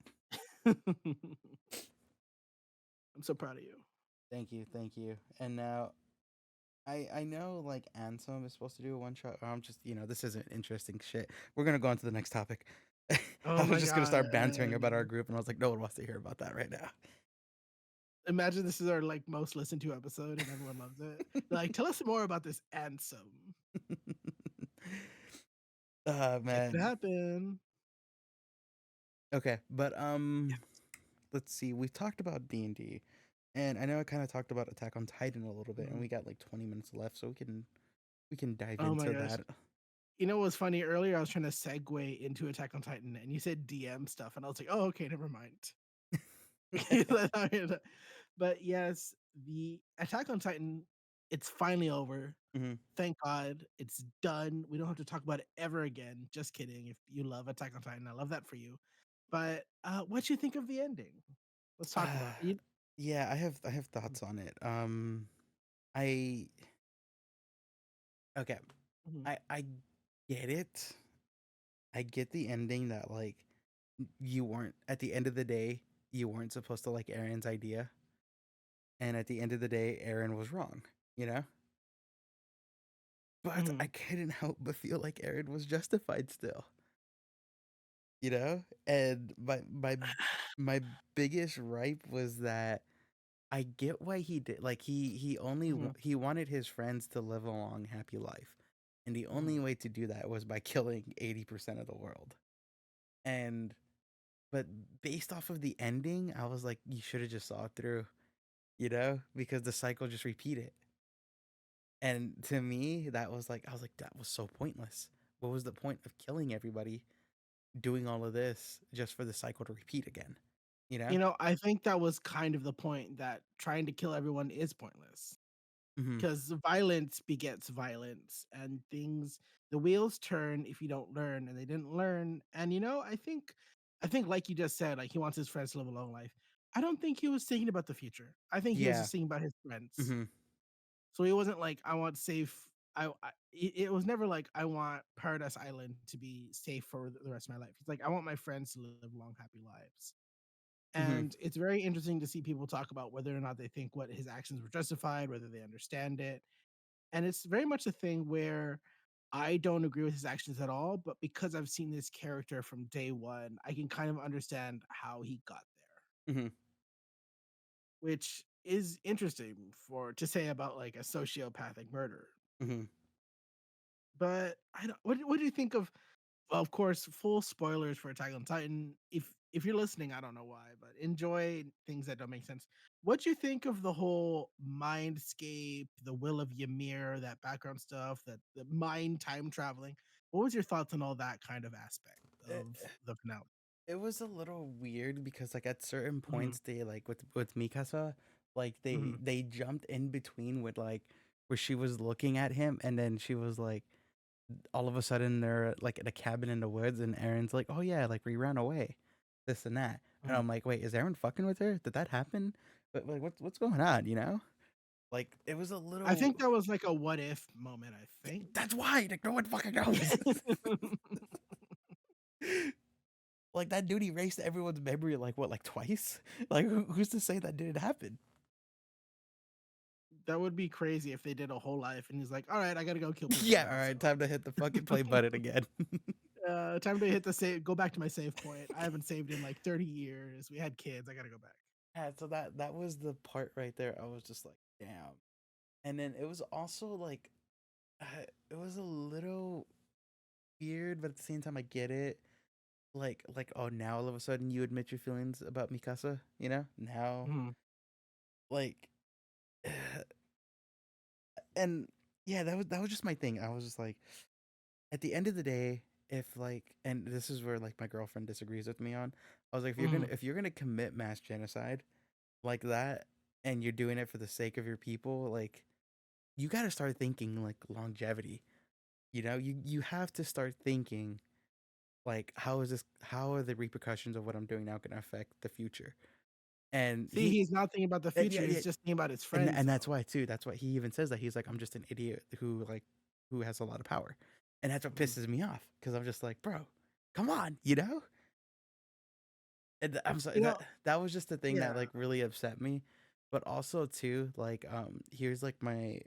I'm so proud of you. Thank you. Thank you. And now I know like Ansem is supposed to do a one shot. I'm just this isn't interesting shit. We're gonna go on to the next topic. Oh I was my just gonna god! start bantering about our group, and I was like, no one wants to hear about that right now. Imagine this is our like most listened to episode and everyone loves it. They're like, tell us more about this Ansem. It could Man. happen. Okay, but Yes. let's see. We talked about D&D, and I know I kind of talked about Attack on Titan a little bit, and Mhm. we got like 20 minutes left, so we can dive Oh my into gosh. that. You know what's funny? Earlier I was trying to segue into Attack on Titan and you said DM stuff and I was like, oh okay, never mind. But yes, the Attack on Titan, it's finally over. Hmm. Thank God it's done. We don't have to talk about it ever again. Just kidding. If you love Attack on Titan, I love that for you. But what you think of the ending? Let's talk about it. Yeah, I have thoughts on it. I okay. Mhm, I get it. I get the ending that like you weren't at the end of the day you weren't supposed to like Aaron's idea, and at the end of the day Aaron was wrong. You know, but I mhm, couldn't help but feel like Aaron was justified still. And my biggest ripe was that I get why he did, like mhm, he wanted his friends to live a long happy life, and the only mhm. way to do that was by killing 80% of the world. And but based off of the ending, I was like, you should have just saw it through, because the cycle just repeated. And to me that was like, I was like, that was so pointless. What was the point of killing everybody, doing all of this just for the cycle to repeat again, you know? I think that was kind of the point that trying to kill everyone is pointless Mhm. because violence begets violence and the wheels turn if you don't learn and they didn't learn. And I think like you just said, like he wants his friends to live a long life. I don't think he was thinking about the future. I think he was Yeah. just thinking about his friends. Mhm. So he wasn't like, I want safe. It was never like I want Paradise Island to be safe for the rest of my life. He's like, I want my friends to live long, happy lives. Mhm. And it's very interesting to see people talk about whether or not they think what his actions were justified, whether they understand it. And it's very much a thing where I don't agree with his actions at all, but because I've seen this character from day one, I can kind of understand how he got there, Mhm. which is interesting for to say about like a sociopathic murderer. Mhm. But I don't. What do you think of? Well, of course, full spoilers for Attack on Titan. If you're listening, I don't know why, but enjoy things that don't make sense. What do you think of the whole mindscape, the will of Ymir, that background stuff, that the mind time traveling? What was your thoughts on all that kind of aspect It, of the finale? it was a little weird because like at certain Hmm. points they like with Mikasa, like they Hmm. they jumped in between with like where she was looking at him, and then she was like, all of a sudden they're like in a cabin in the woods, and Aaron's like, oh yeah, like we ran away, this and that. And Hmm. I'm like, wait, is Aaron fucking with her? Did that happen? But like what's going on, Like it was a I little. think that was like a what if moment. I think. That's why, like, no one fucking knows. Like that dude erased everyone's memory like what, like twice? Like who's to say that didn't happen? That would be crazy if they did a whole life and he's like, all right, I gotta go kill people Yeah, now. all So right, time to hit the fucking play button again. time to hit the save. Go back to my save point. I haven't saved in like 30 years. We had kids. I gotta go back. Yeah, so that was the part right there. I was just like, damn. And then it was also like, it was a little weird, but at the same time, I get it. Like, oh, now all of a sudden you admit your feelings about Mikasa, you know? Now, Mhm. like, and yeah, that was just my thing. I was just like, at the end of the day, if like, and this is where like my girlfriend disagrees with me on. I was like, Mhm. if you're gonna commit mass genocide like that, and you're doing it for the sake of your people, like, you got to start thinking like longevity. You know, you have to start thinking like, how are the repercussions of what I'm doing now going to affect the future? And See, he's not thinking about the yeah, future. yeah, He's just thinking about his friends, and that's though. why too. That's why he even says that he's like, I'm just an idiot who like who has a lot of power, and that's what Mhm. pisses me off because I'm just like, bro, come on, you know. And I'm sorry You know, that was just the thing that yeah. like really upset me, but also too like here's like my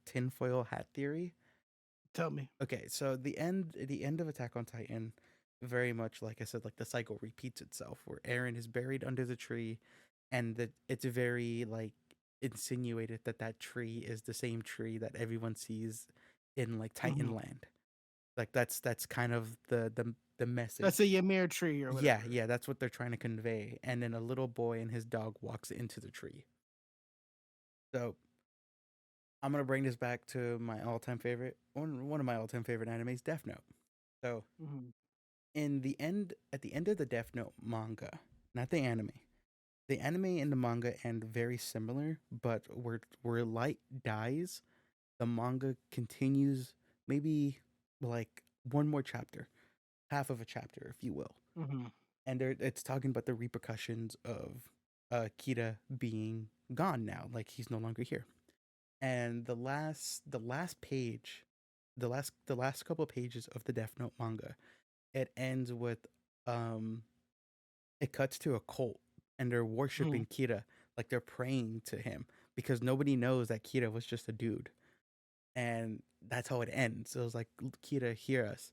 tinfoil hat theory. Tell me. Okay, so the end of Attack on Titan, very much like I said, like the cycle repeats itself, where Eren is buried under the tree, and that it's very like insinuated that that tree is the same tree that everyone sees in like Mhm. Titan Land. Like that's kind of the That's a message. Ymir tree or Yeah, whatever. yeah, that's what they're trying to convey. And then a little boy and his dog walks into the tree. So I'm gonna bring this back to my all-time favorite, one of my all-time favorite animes, Death Note. So Mhm. at the end of the Death Note manga, not the anime. The anime and the manga end very similar, but where light dies, the manga continues maybe like one more chapter, half of a chapter, if you will. Mhm. And it's talking about the repercussions of Kira being gone now, like he's no longer here. And the last page, the last couple of pages of the Death Note manga, it ends with um it cuts to a cult and they're Mhm. worshiping Kira, like they're praying to him because nobody knows that Kira was just a dude. And that's how it ends. It was like, Kira, hear us.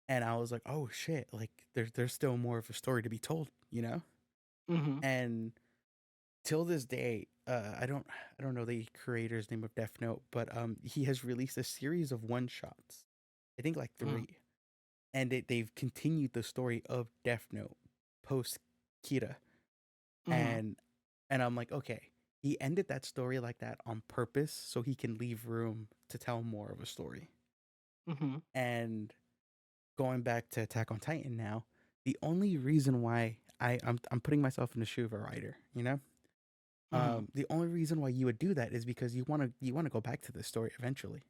And I was like, oh shit, like there's still more of a story to be told, you know? Mhm. And till this day, I don't know the creator's name of Death Note, but he has released a series of one shots. I think like Mhm. three. And they've continued the story of Death Note post Kira. Mhm. And I'm like, okay, he ended that story like that on purpose so he can leave room to tell more of a story. Mhm. And going back to Attack on Titan now, the only reason why I'm putting myself in the shoe of a writer, you know? Mhm. The only reason why you would do that is because you want to go back to this story eventually.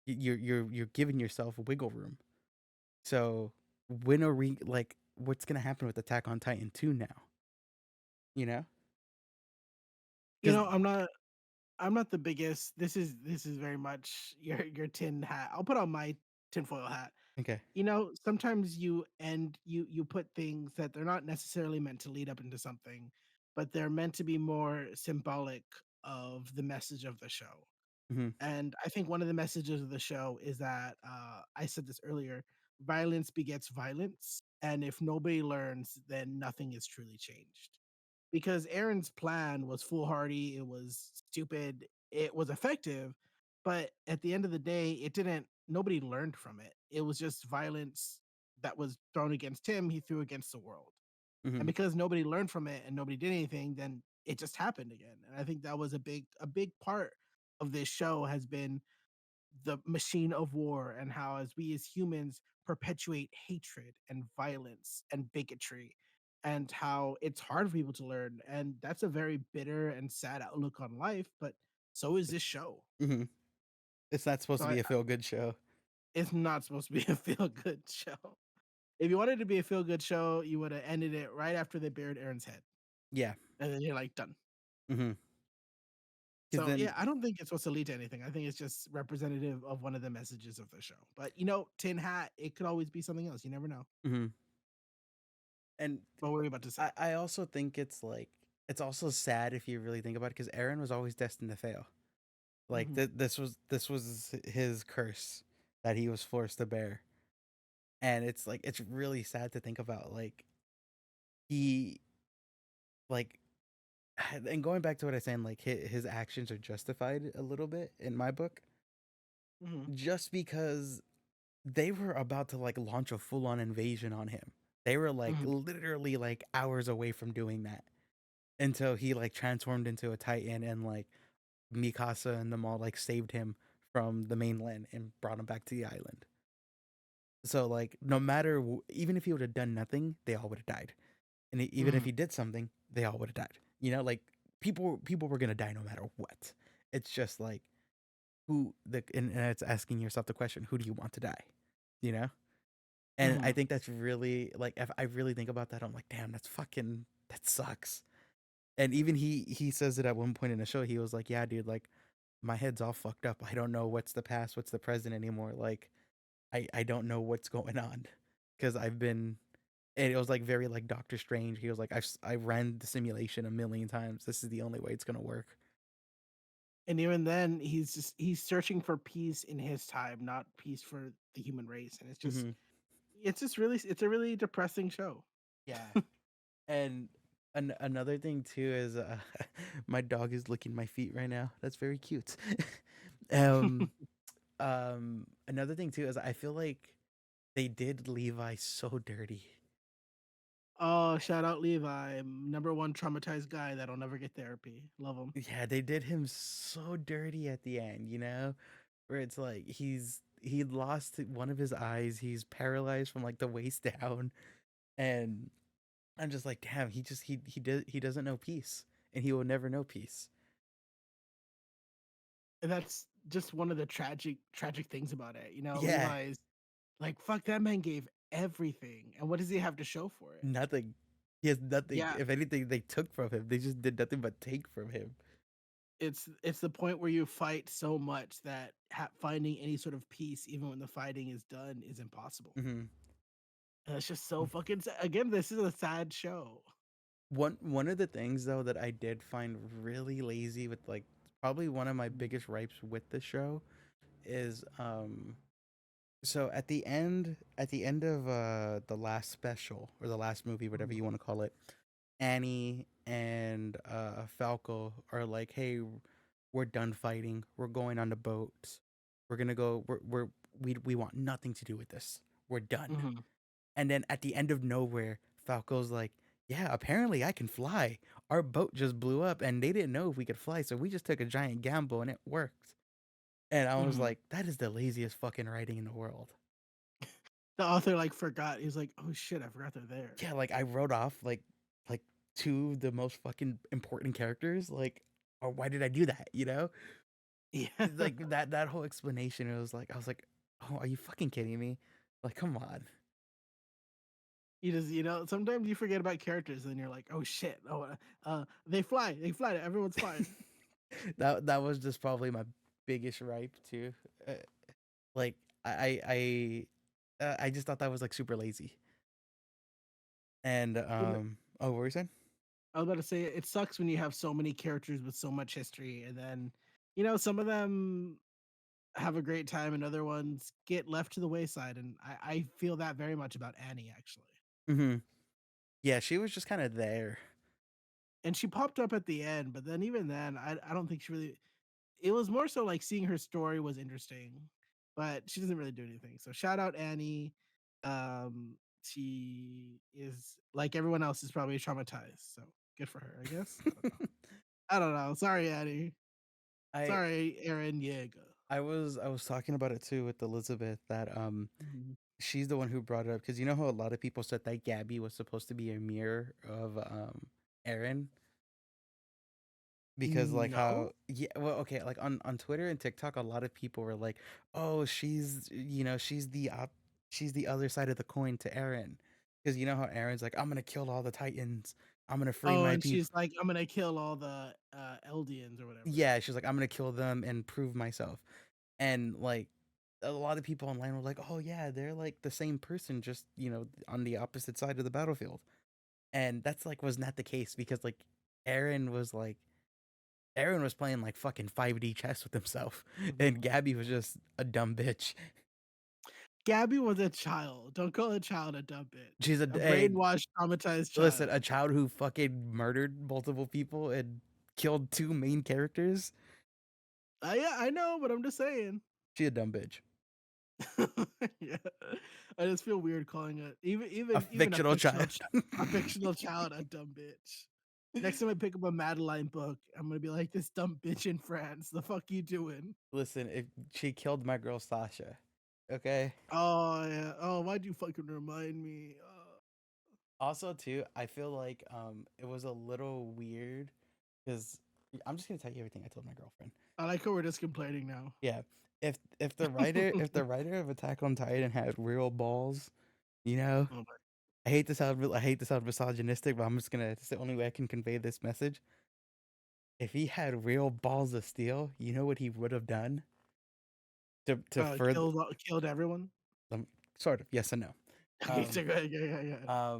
You're giving yourself wiggle room. So when are we like what's gonna happen with Attack on Titan 2 now? You know? You Because know, I'm not the biggest. This is very much your tin hat. I'll put on my tinfoil hat. okay. You know, sometimes you put things that they're not necessarily meant to lead up into something, but they're meant to be more symbolic of the message of the show. Mm-hmm. And I think one of the messages of the show is that I said this earlier: violence begets violence, and if nobody learns, then nothing is truly changed. Because Aaron's plan was foolhardy, it was stupid, it was effective, but at the end of the day, it didn't. Nobody learned from it. It was just violence that was thrown against him. He threw against the world, and Mm-hmm. because nobody learned from it and nobody did anything, then it just happened again. And I think that was a big part of this show has been the machine of war and how as we as humans perpetuate hatred and violence and bigotry and how it's hard for people to learn, and that's a very bitter and sad outlook on life, but so is this show. Mm-hmm. It's not supposed So to be a feel good show. it's not supposed to be a feel good show. If you wanted to be a feel good show, you would have ended it right after they buried Aaron's head, Yeah. and then you're like done. Mm-hmm. Because So yeah, then I don't think it's supposed to lead to anything. I think it's just representative of one of the messages of the show. But you know, tin hat, it could always be something else. You never know. mm-hmm. And What were we about to say? I also think it's like it's also sad if you really think about it because Aaron was always destined to fail. Like Mhm. this was his curse that he was forced to bear, and it's like it's really sad to think about. Like he like and going back to what I was saying, like his actions are justified a little bit in my book, Hmm. just because they were about to like launch a full on invasion on him. They were like Hmm. literally like hours away from doing that until he like transformed into a Titan and like Mikasa and them all like saved him from the mainland and brought him back to the island. So like no matter even if he would have done nothing, they all would have died. And even if Hmm. he did something, they all would have died. Like people were gonna die no matter what. It's just like who the and it's asking yourself the question, who do you want to die? You know? And I Hmm. think that's really like if I really think about that, I'm like, damn, that sucks. And even he says it at one point in the show. He was like, yeah, dude, like my head's all fucked up. I don't know what's the past, what's the present anymore. Like I don't know what's going on because I've been. And it was like very like Doctor Strange. He was like, I ran the simulation a million times. This is the only way it's gonna work. And even then, he's searching for peace in his time, not peace for the human race. And Hmm. it's a really depressing show. Yeah. And another thing too is my dog is licking my feet right now. That's very cute. um, Another thing too is I feel like they did Levi so dirty. Oh, shout out Levi, number one traumatized guy that'll never get therapy. Love him. Yeah, they did him so dirty at the end. Where it's like he lost one of his eyes. He's paralyzed from like the waist down, and I'm just like, damn. He doesn't know peace, and he will never know peace. And that's just one of the tragic things about it. Yeah, Levi's like, fuck, that man gave everything. And what does he have to show for it? nothing. He has nothing. Yeah, If anything, they took from him. They just did nothing but take from him. it's the point where you fight so much that finding any sort of peace, even when the fighting is done, is impossible. Hmm. And it's just so fucking again, this is a sad show. One of the things though that I did find really lazy with like probably one of my biggest gripes with the show is so at the end of the last special or the last movie, whatever Mhm. you want to call it, Annie and Falco are like, "Hey, we're done fighting. We're going on the boat. We're gonna go. We want nothing to do with this. We're done." Mhm. And then at the end of nowhere, Falco's like, "Yeah, apparently I can fly. Our boat just blew up, and they didn't know if we could fly, so we just took a giant gamble, and it worked." And I was Mhm. like, "That is the laziest fucking writing in the world." The author like forgot. He's like, "Oh shit, I forgot they're there." Yeah, like I wrote off like two of the most fucking important characters. Like, or why did I do that? Yeah. Like that whole explanation. It was like I was like, "Oh, are you fucking kidding me?" Like, come on. You just, sometimes you forget about characters and you're like, "Oh shit. Oh, they fly. They fly. Everyone's fine." That was just probably my biggest ripe too. Uh, like I just thought that was like super lazy. And I was oh, what were you saying? I was about to say it sucks when you have so many characters with so much history and then, some of them have a great time and other ones get left to the wayside. And I feel that very much about Annie actually. Hmm. Yeah, she was just kind of there. And she popped up at the end, but then even then, I don't think she really. It was more so like seeing her story was interesting, but she doesn't really do anything. So shout out Annie. She is like everyone else is probably traumatized. So good for her, I guess. I don't know. I don't know. Sorry, Annie. I Sorry, Aaron Yeager. I was talking about it too with Elizabeth that Mhm. she's the one who brought it up because you know how a lot of people said that Gabby was supposed to be a mirror of Aaron because like how No. yeah, well, okay, like on Twitter and TikTok a lot of people were like, oh, she's the other side of the coin to Aaron because you know how Aaron's like, I'm gonna kill all the Titans, I'm gonna free Oh, my and people. she's like, I'm gonna kill all the Eldians or whatever. Yeah, she's like, I'm gonna kill them and prove myself. And like a lot of people online were like, "Oh yeah, they're like the same person, just on the opposite side of the battlefield." And that's like was not the case because like Aaron was like Aaron was playing like fucking 5D chess with himself, and Mhm. Gabby was just a dumb bitch. Gabby was a child. Don't call a child a dumb bitch. She's a A hey, brainwashed, traumatized listen, a child. child who fucking murdered multiple people and killed two main characters. Yeah, I know, but I'm just saying. She a dumb bitch. Yeah, I just feel weird calling it A even fictional child. a fictional child a dumb bitch. Next time I pick up a Madeline book, I'm gonna be like, this dumb bitch in France. The fuck you doing? Listen, if she killed my girl Sasha, okay. Oh yeah. Oh, why'd you fucking remind me? Also, too, I feel like it was a little weird because I'm just gonna tell you everything I told my girlfriend. I like how we're just complaining now. Yeah, if the writer of Attack on Titan had real balls, you know, Oh I hate to sound misogynistic, but I'm just gonna. It's the only way I can convey this message. If he had real balls of steel, you know what he would have done to further killed everyone. um, sort of yes and no. Okay, Um, so go ahead, yeah.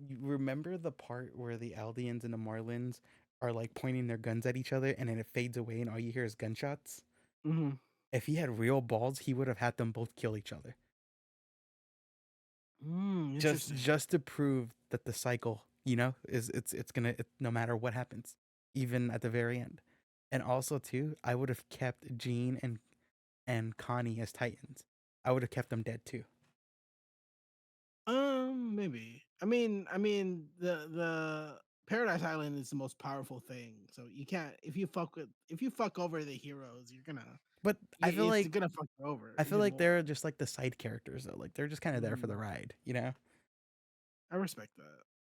you remember the part where the Aldeans and the Marlins are like pointing their guns at each other, and then it fades away, and all you hear is gunshots. Mm-hmm. If he had real balls, he would have had them both kill each other, Interesting. just to prove that the cycle, you know, is no matter what happens, even at the very end. And also too, I would have kept Jean and Connie as Titans. I would have kept them dead too. Maybe. The Paradise Island is the most powerful thing. So you can't if you fuck over the heroes, you're gonna But it's gonna fuck you over I feel even like more. they're just like the side characters though. Like they're just kind of there for the Mm, ride, you know? I respect that.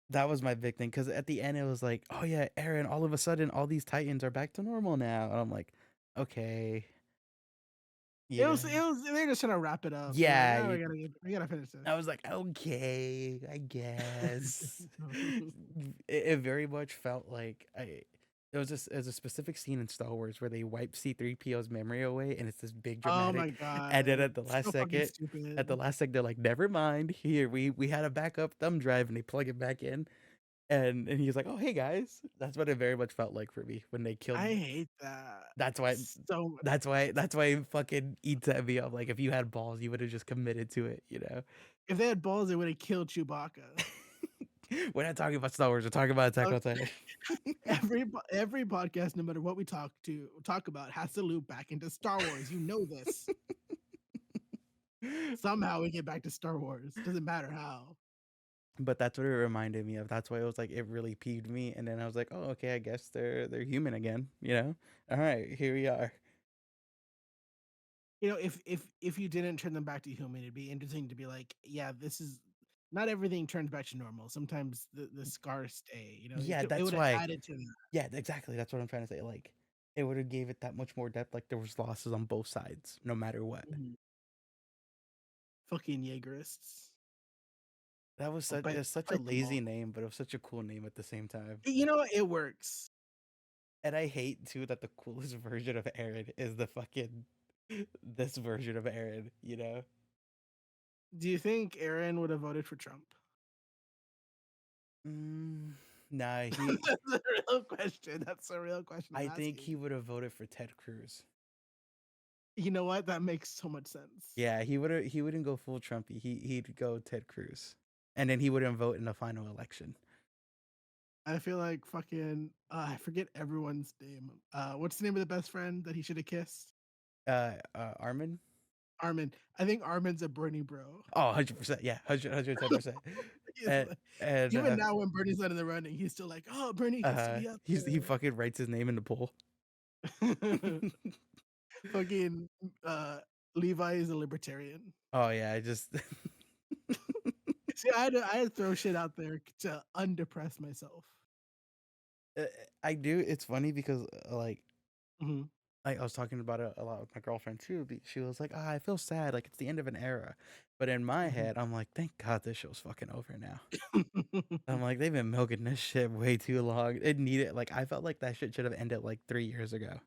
That was my big thing because at the end it was like, oh yeah, Aaron, all of a sudden all these Titans are back to normal now. And I'm like, okay. Yeah. It was they're just trying to wrap it up. They're like, Yeah. oh, we gotta finish this. I was like, okay, I guess. It very much felt like there's a specific scene in Star Wars where they wipe C3PO's memory away and it's this big Oh my dramatic, and then god. So fucking at the stupid. last second they're like, never mind, here we had a backup thumb drive, and they plug it back in, and he's like, oh hey guys. That's what it very much felt like for me when they killed. I hate that That's why so that's why it fucking eats at me. Of like, if you had balls you would have just committed to it, you know. if they had balls, they would have killed Chewbacca. We're not talking about Star Wars. We're talking about Attack Uh, on Titan. every podcast, no matter what we talk about, has to loop back into Star Wars. You know this. Somehow we get back to Star Wars. Doesn't matter how. But that's what it reminded me of. That's why it was like it really peeved me. And then I was like, oh, okay, I guess they're human again. You know. All right, here we are. You know, if you didn't turn them back to human, it'd be interesting to be like, yeah, this is not everything turns back to normal. Sometimes the scars stay. You know, Yeah, it that's would have why. added to that. Yeah, exactly. That's what I'm trying to say. Like, it would have gave it that much more depth. Like there was losses on both sides, no matter what. Mhm. Fucking Jaegerists. That was I'll such a fight them lazy all. name, but it was such a cool name at the same time. You know what? It works. And I hate too that the coolest version of Aaron is the fucking this version of Aaron, you know? Do you think Aaron would have voted for Trump? Mm, nah, That's a real question. That's a real question I'm I think asking. he would have voted for Ted Cruz. You know what? That makes so much sense. Yeah, he wouldn't go full Trumpy. He'd go Ted Cruz. And then he wouldn't vote in the final election. I feel like fucking I forget everyone's name. What's the name of the best friend that he should have kissed? Armin? Armin. I think Armin's a Bernie bro. Oh, 100%. Yeah, 110%. He's And like, and even now when Bernie's not in the running, he's still like, oh, Bernie gets to be up he fucking writes his name in the poll. there. Fucking Levi is a libertarian. Oh yeah, I just See, I had to throw shit out there to undepress myself. Uh, I do. It's funny because Hmm. I was talking about it a lot with my girlfriend too. She was like, "Ah, I feel sad. Like it's the end of an era." But in my Hmm. head, I'm like, "Thank God this show's fucking over now." I'm like, they've been milking this shit way too long. It needed like I felt like that shit should have ended like 3 years ago.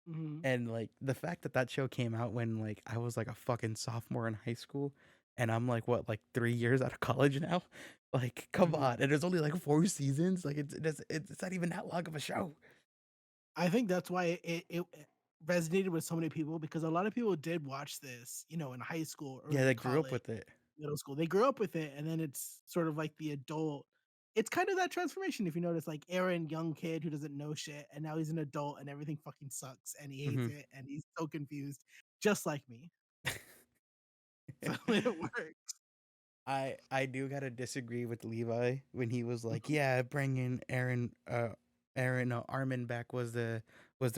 Hmm. And like the fact that that show came out when like I was like a fucking sophomore in high school, and I'm like what, like 3 years out of college now. Like, come Hmm. on! And there's only like 4 seasons. Like it's not even that long of a show. I think that's why resonated with so many people because a lot of people did watch this, in high school, Yeah, early they grew up college, with it. middle school. They grew up with it, and then it's sort of like the adult. It's kind of that transformation, if you notice, like Aaron, young kid who doesn't know shit, and now he's an adult, and everything fucking sucks, and he hates Hmm. it, and he's so confused, just like me. So it works. I do gotta disagree with Levi when he was like, yeah, bringing Aaron Armin back was the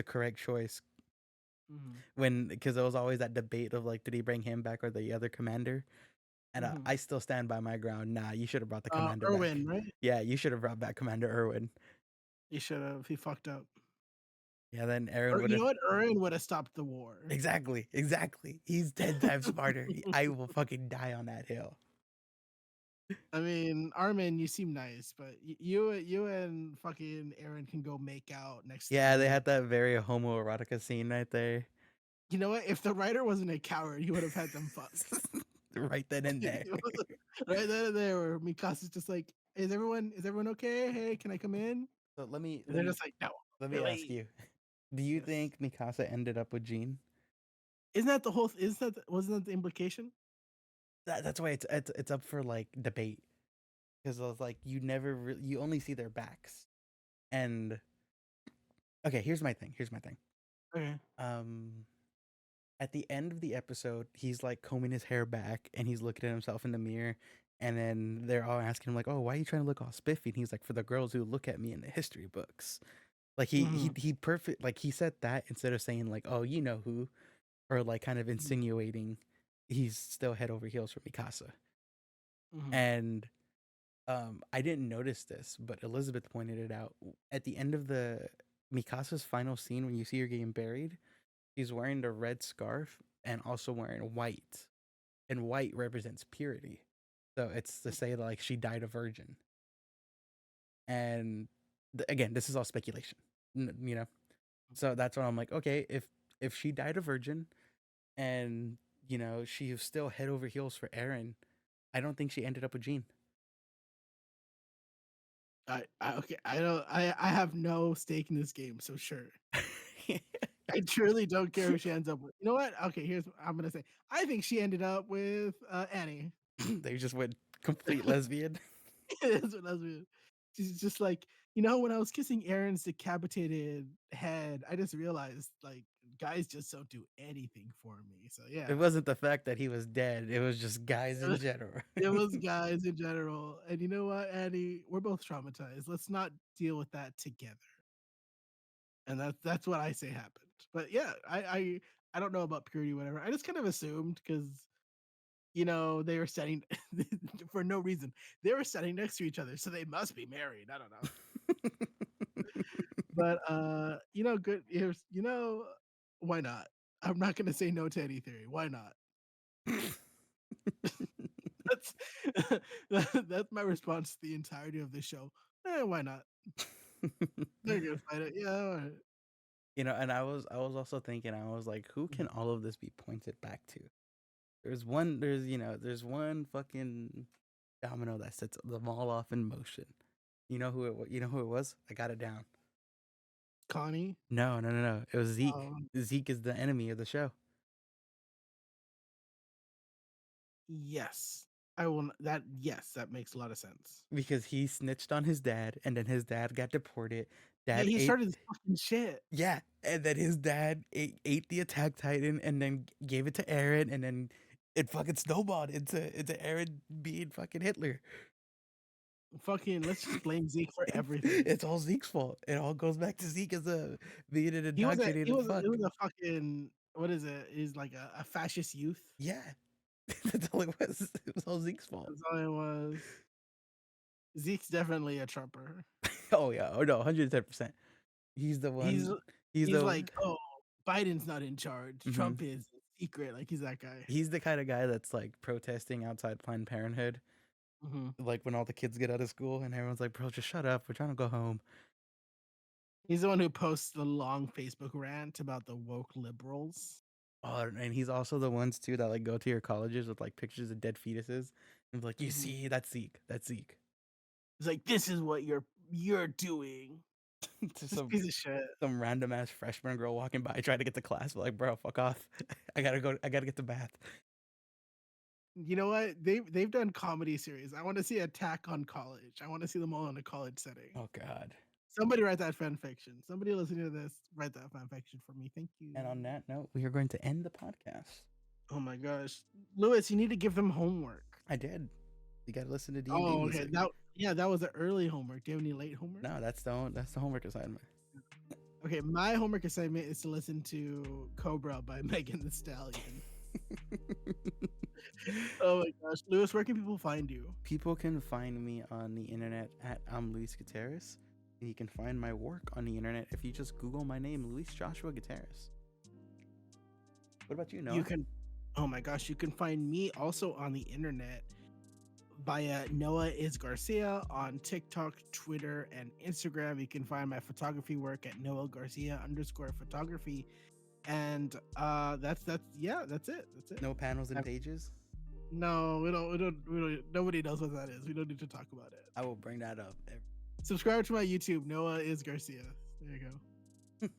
correct choice Hmm. when because there was always that debate of like, did he bring him back or the other commander? And Hmm. I still stand by my ground. Nah, you should have brought the commander back. Irwin, right? Yeah, you should have brought back Commander Irwin. He should have. He fucked up. Yeah, then Aaron Or would you know have. what? Irwin would have stopped the war. Exactly, exactly. He's 10 times smarter. I will fucking die on that hill. I mean, Armin, you seem nice, but you and fucking Aaron can go make out next to Yeah, they the. had that very homoerotica scene right there. You know what? If the writer wasn't a coward, he would have had them fuck. Right then and there. Right then and there, where Mikasa's just like, "Is everyone okay? Hey, can I come in?" So And they're just like, "No, let me ask Billy." you. Do you Yes. think Mikasa ended up with Jean? Isn't that the whole? Wasn't that the implication? That's why it's up for like debate because I was like you only see their backs. And okay, here's my thing. Here's my thing. Okay. Um at the end of the episode, he's like combing his hair back and he's looking at himself in the mirror. And then they're all asking him like, "Oh, why are you trying to look all spiffy?" And he's like, "For the girls who look at me in the history books." Like Hmm. he perfect like he said that instead of saying like, "Oh, you know who," or like kind of insinuating he's still head over heels for Mikasa. Hmm. And I didn't notice this, but Elizabeth pointed it out at the end of the Mikasa's final scene when you see her getting buried. She's wearing the red scarf and also wearing white, and white represents purity. So it's to say like she died a virgin. And again, this is all speculation, you know. So that's why I'm like, okay, if she died a virgin and she was still head over heels for Aaron, I don't think she ended up with Jean. Okay. I don't. I have no stake in this game, so sure. I truly don't care who she ends up with. You know what? Okay, here's what I'm gonna say. I think she ended up with Annie. They just went complete lesbian. That's what I was with. She's just like, when I was kissing Aaron's decapitated head, I just realized like guys just don't do anything for me. So It yeah, wasn't the fact that he was dead. It was just guys it in was, general. it was guys in general. And you know what, Annie? We're both traumatized. Let's not deal with that together. And that's what I say happened. But yeah, I don't know about purity, whatever. I just kind of assumed because they were standing for no reason. They were standing next to each other, so they must be married. I don't know. But good. Why not? I'm not gonna say no to any theory. Why not? That's that's my response to the entirety of the show. Why not? They're gonna fight it. Yeah, all right. And I was also thinking, I was like, who can all of this be pointed back to? There's one fucking domino that sets them all off in motion. You know who it was? I got it down. Connie. No, no, no, no. It was Zeke. Um, Zeke is the enemy of the show yes, I will. That yes, that makes a lot of sense. because he snitched on his dad, and then his dad got deported. Yeah, Dad he ate, started this fucking shit. yeah, and then his dad ate the Attack Titan, and then gave it to Aaron, and then it fucking snowballed into Aaron being fucking Hitler. Fucking, let's just blame Zeke for It's everything. it's all Zeke's fault. It all goes back to Zeke as a being an He was a he indoctrinated was a, he fuck. was a fucking what is it? He's like a fascist youth. Yeah, that's all it was. It was all Zeke's fault. That's all it was. Zeke's definitely a Trumper. Oh yeah, oh no, 110%. He's the He's one. He's he's the like, oh, Biden's not in charge. mhm. Trump is secret. Like he's that guy. He's the kind of guy that's like protesting outside Planned Parenthood, Hmm. like when all the kids get out of school and everyone's like, "Bro, just shut up. We're trying to go home." He's the one who posts the long Facebook rant about the woke liberals. Oh, and he's also the ones too that like go to your colleges with like pictures of dead fetuses and be like, "You Hmm. see, that's Zeke. That's Zeke." He's like, this is what you're doing. to This piece of shit. some random ass freshman girl walking by trying to get to class. But like, bro, fuck off. I gotta go. I gotta get to bath. You know what? They've done comedy series. I want to see Attack on College. I want to see them all in a college setting. Oh God. Somebody write that fan fiction. Somebody listening to this, write that fan fiction for me. Thank you. And on that note, we are going to end the podcast. Oh my gosh, Lewis, you need to give them homework. I did. You gotta listen to D&D Oh, okay. music. That was the early homework. Do you have any late homework? No, that's the homework assignment. Okay, my homework assignment is to listen to Cobra by Megan Thee Stallion. Oh my gosh, Lewis, where can people find you? People can find me on the internet at Luis Gutierrez. You can find my work on the internet if you just Google my name, Luis Joshua Gutierrez. What about you, Noah? You can, oh my gosh, you can find me also on the internet via Noah is Garcia on TikTok, Twitter, and Instagram. You can find my photography work at Noah Garcia _photography. And that's it. That's it. No panels and pages? No, we don't. Nobody knows what that is. We don't need to talk about it. I will bring that up. Subscribe to my YouTube, Noah is Garcia. There you go.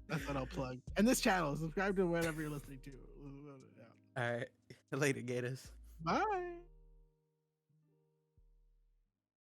That's what I'll plug. And this channel, subscribe to whatever you're listening to. All right. Later, Gators. Bye.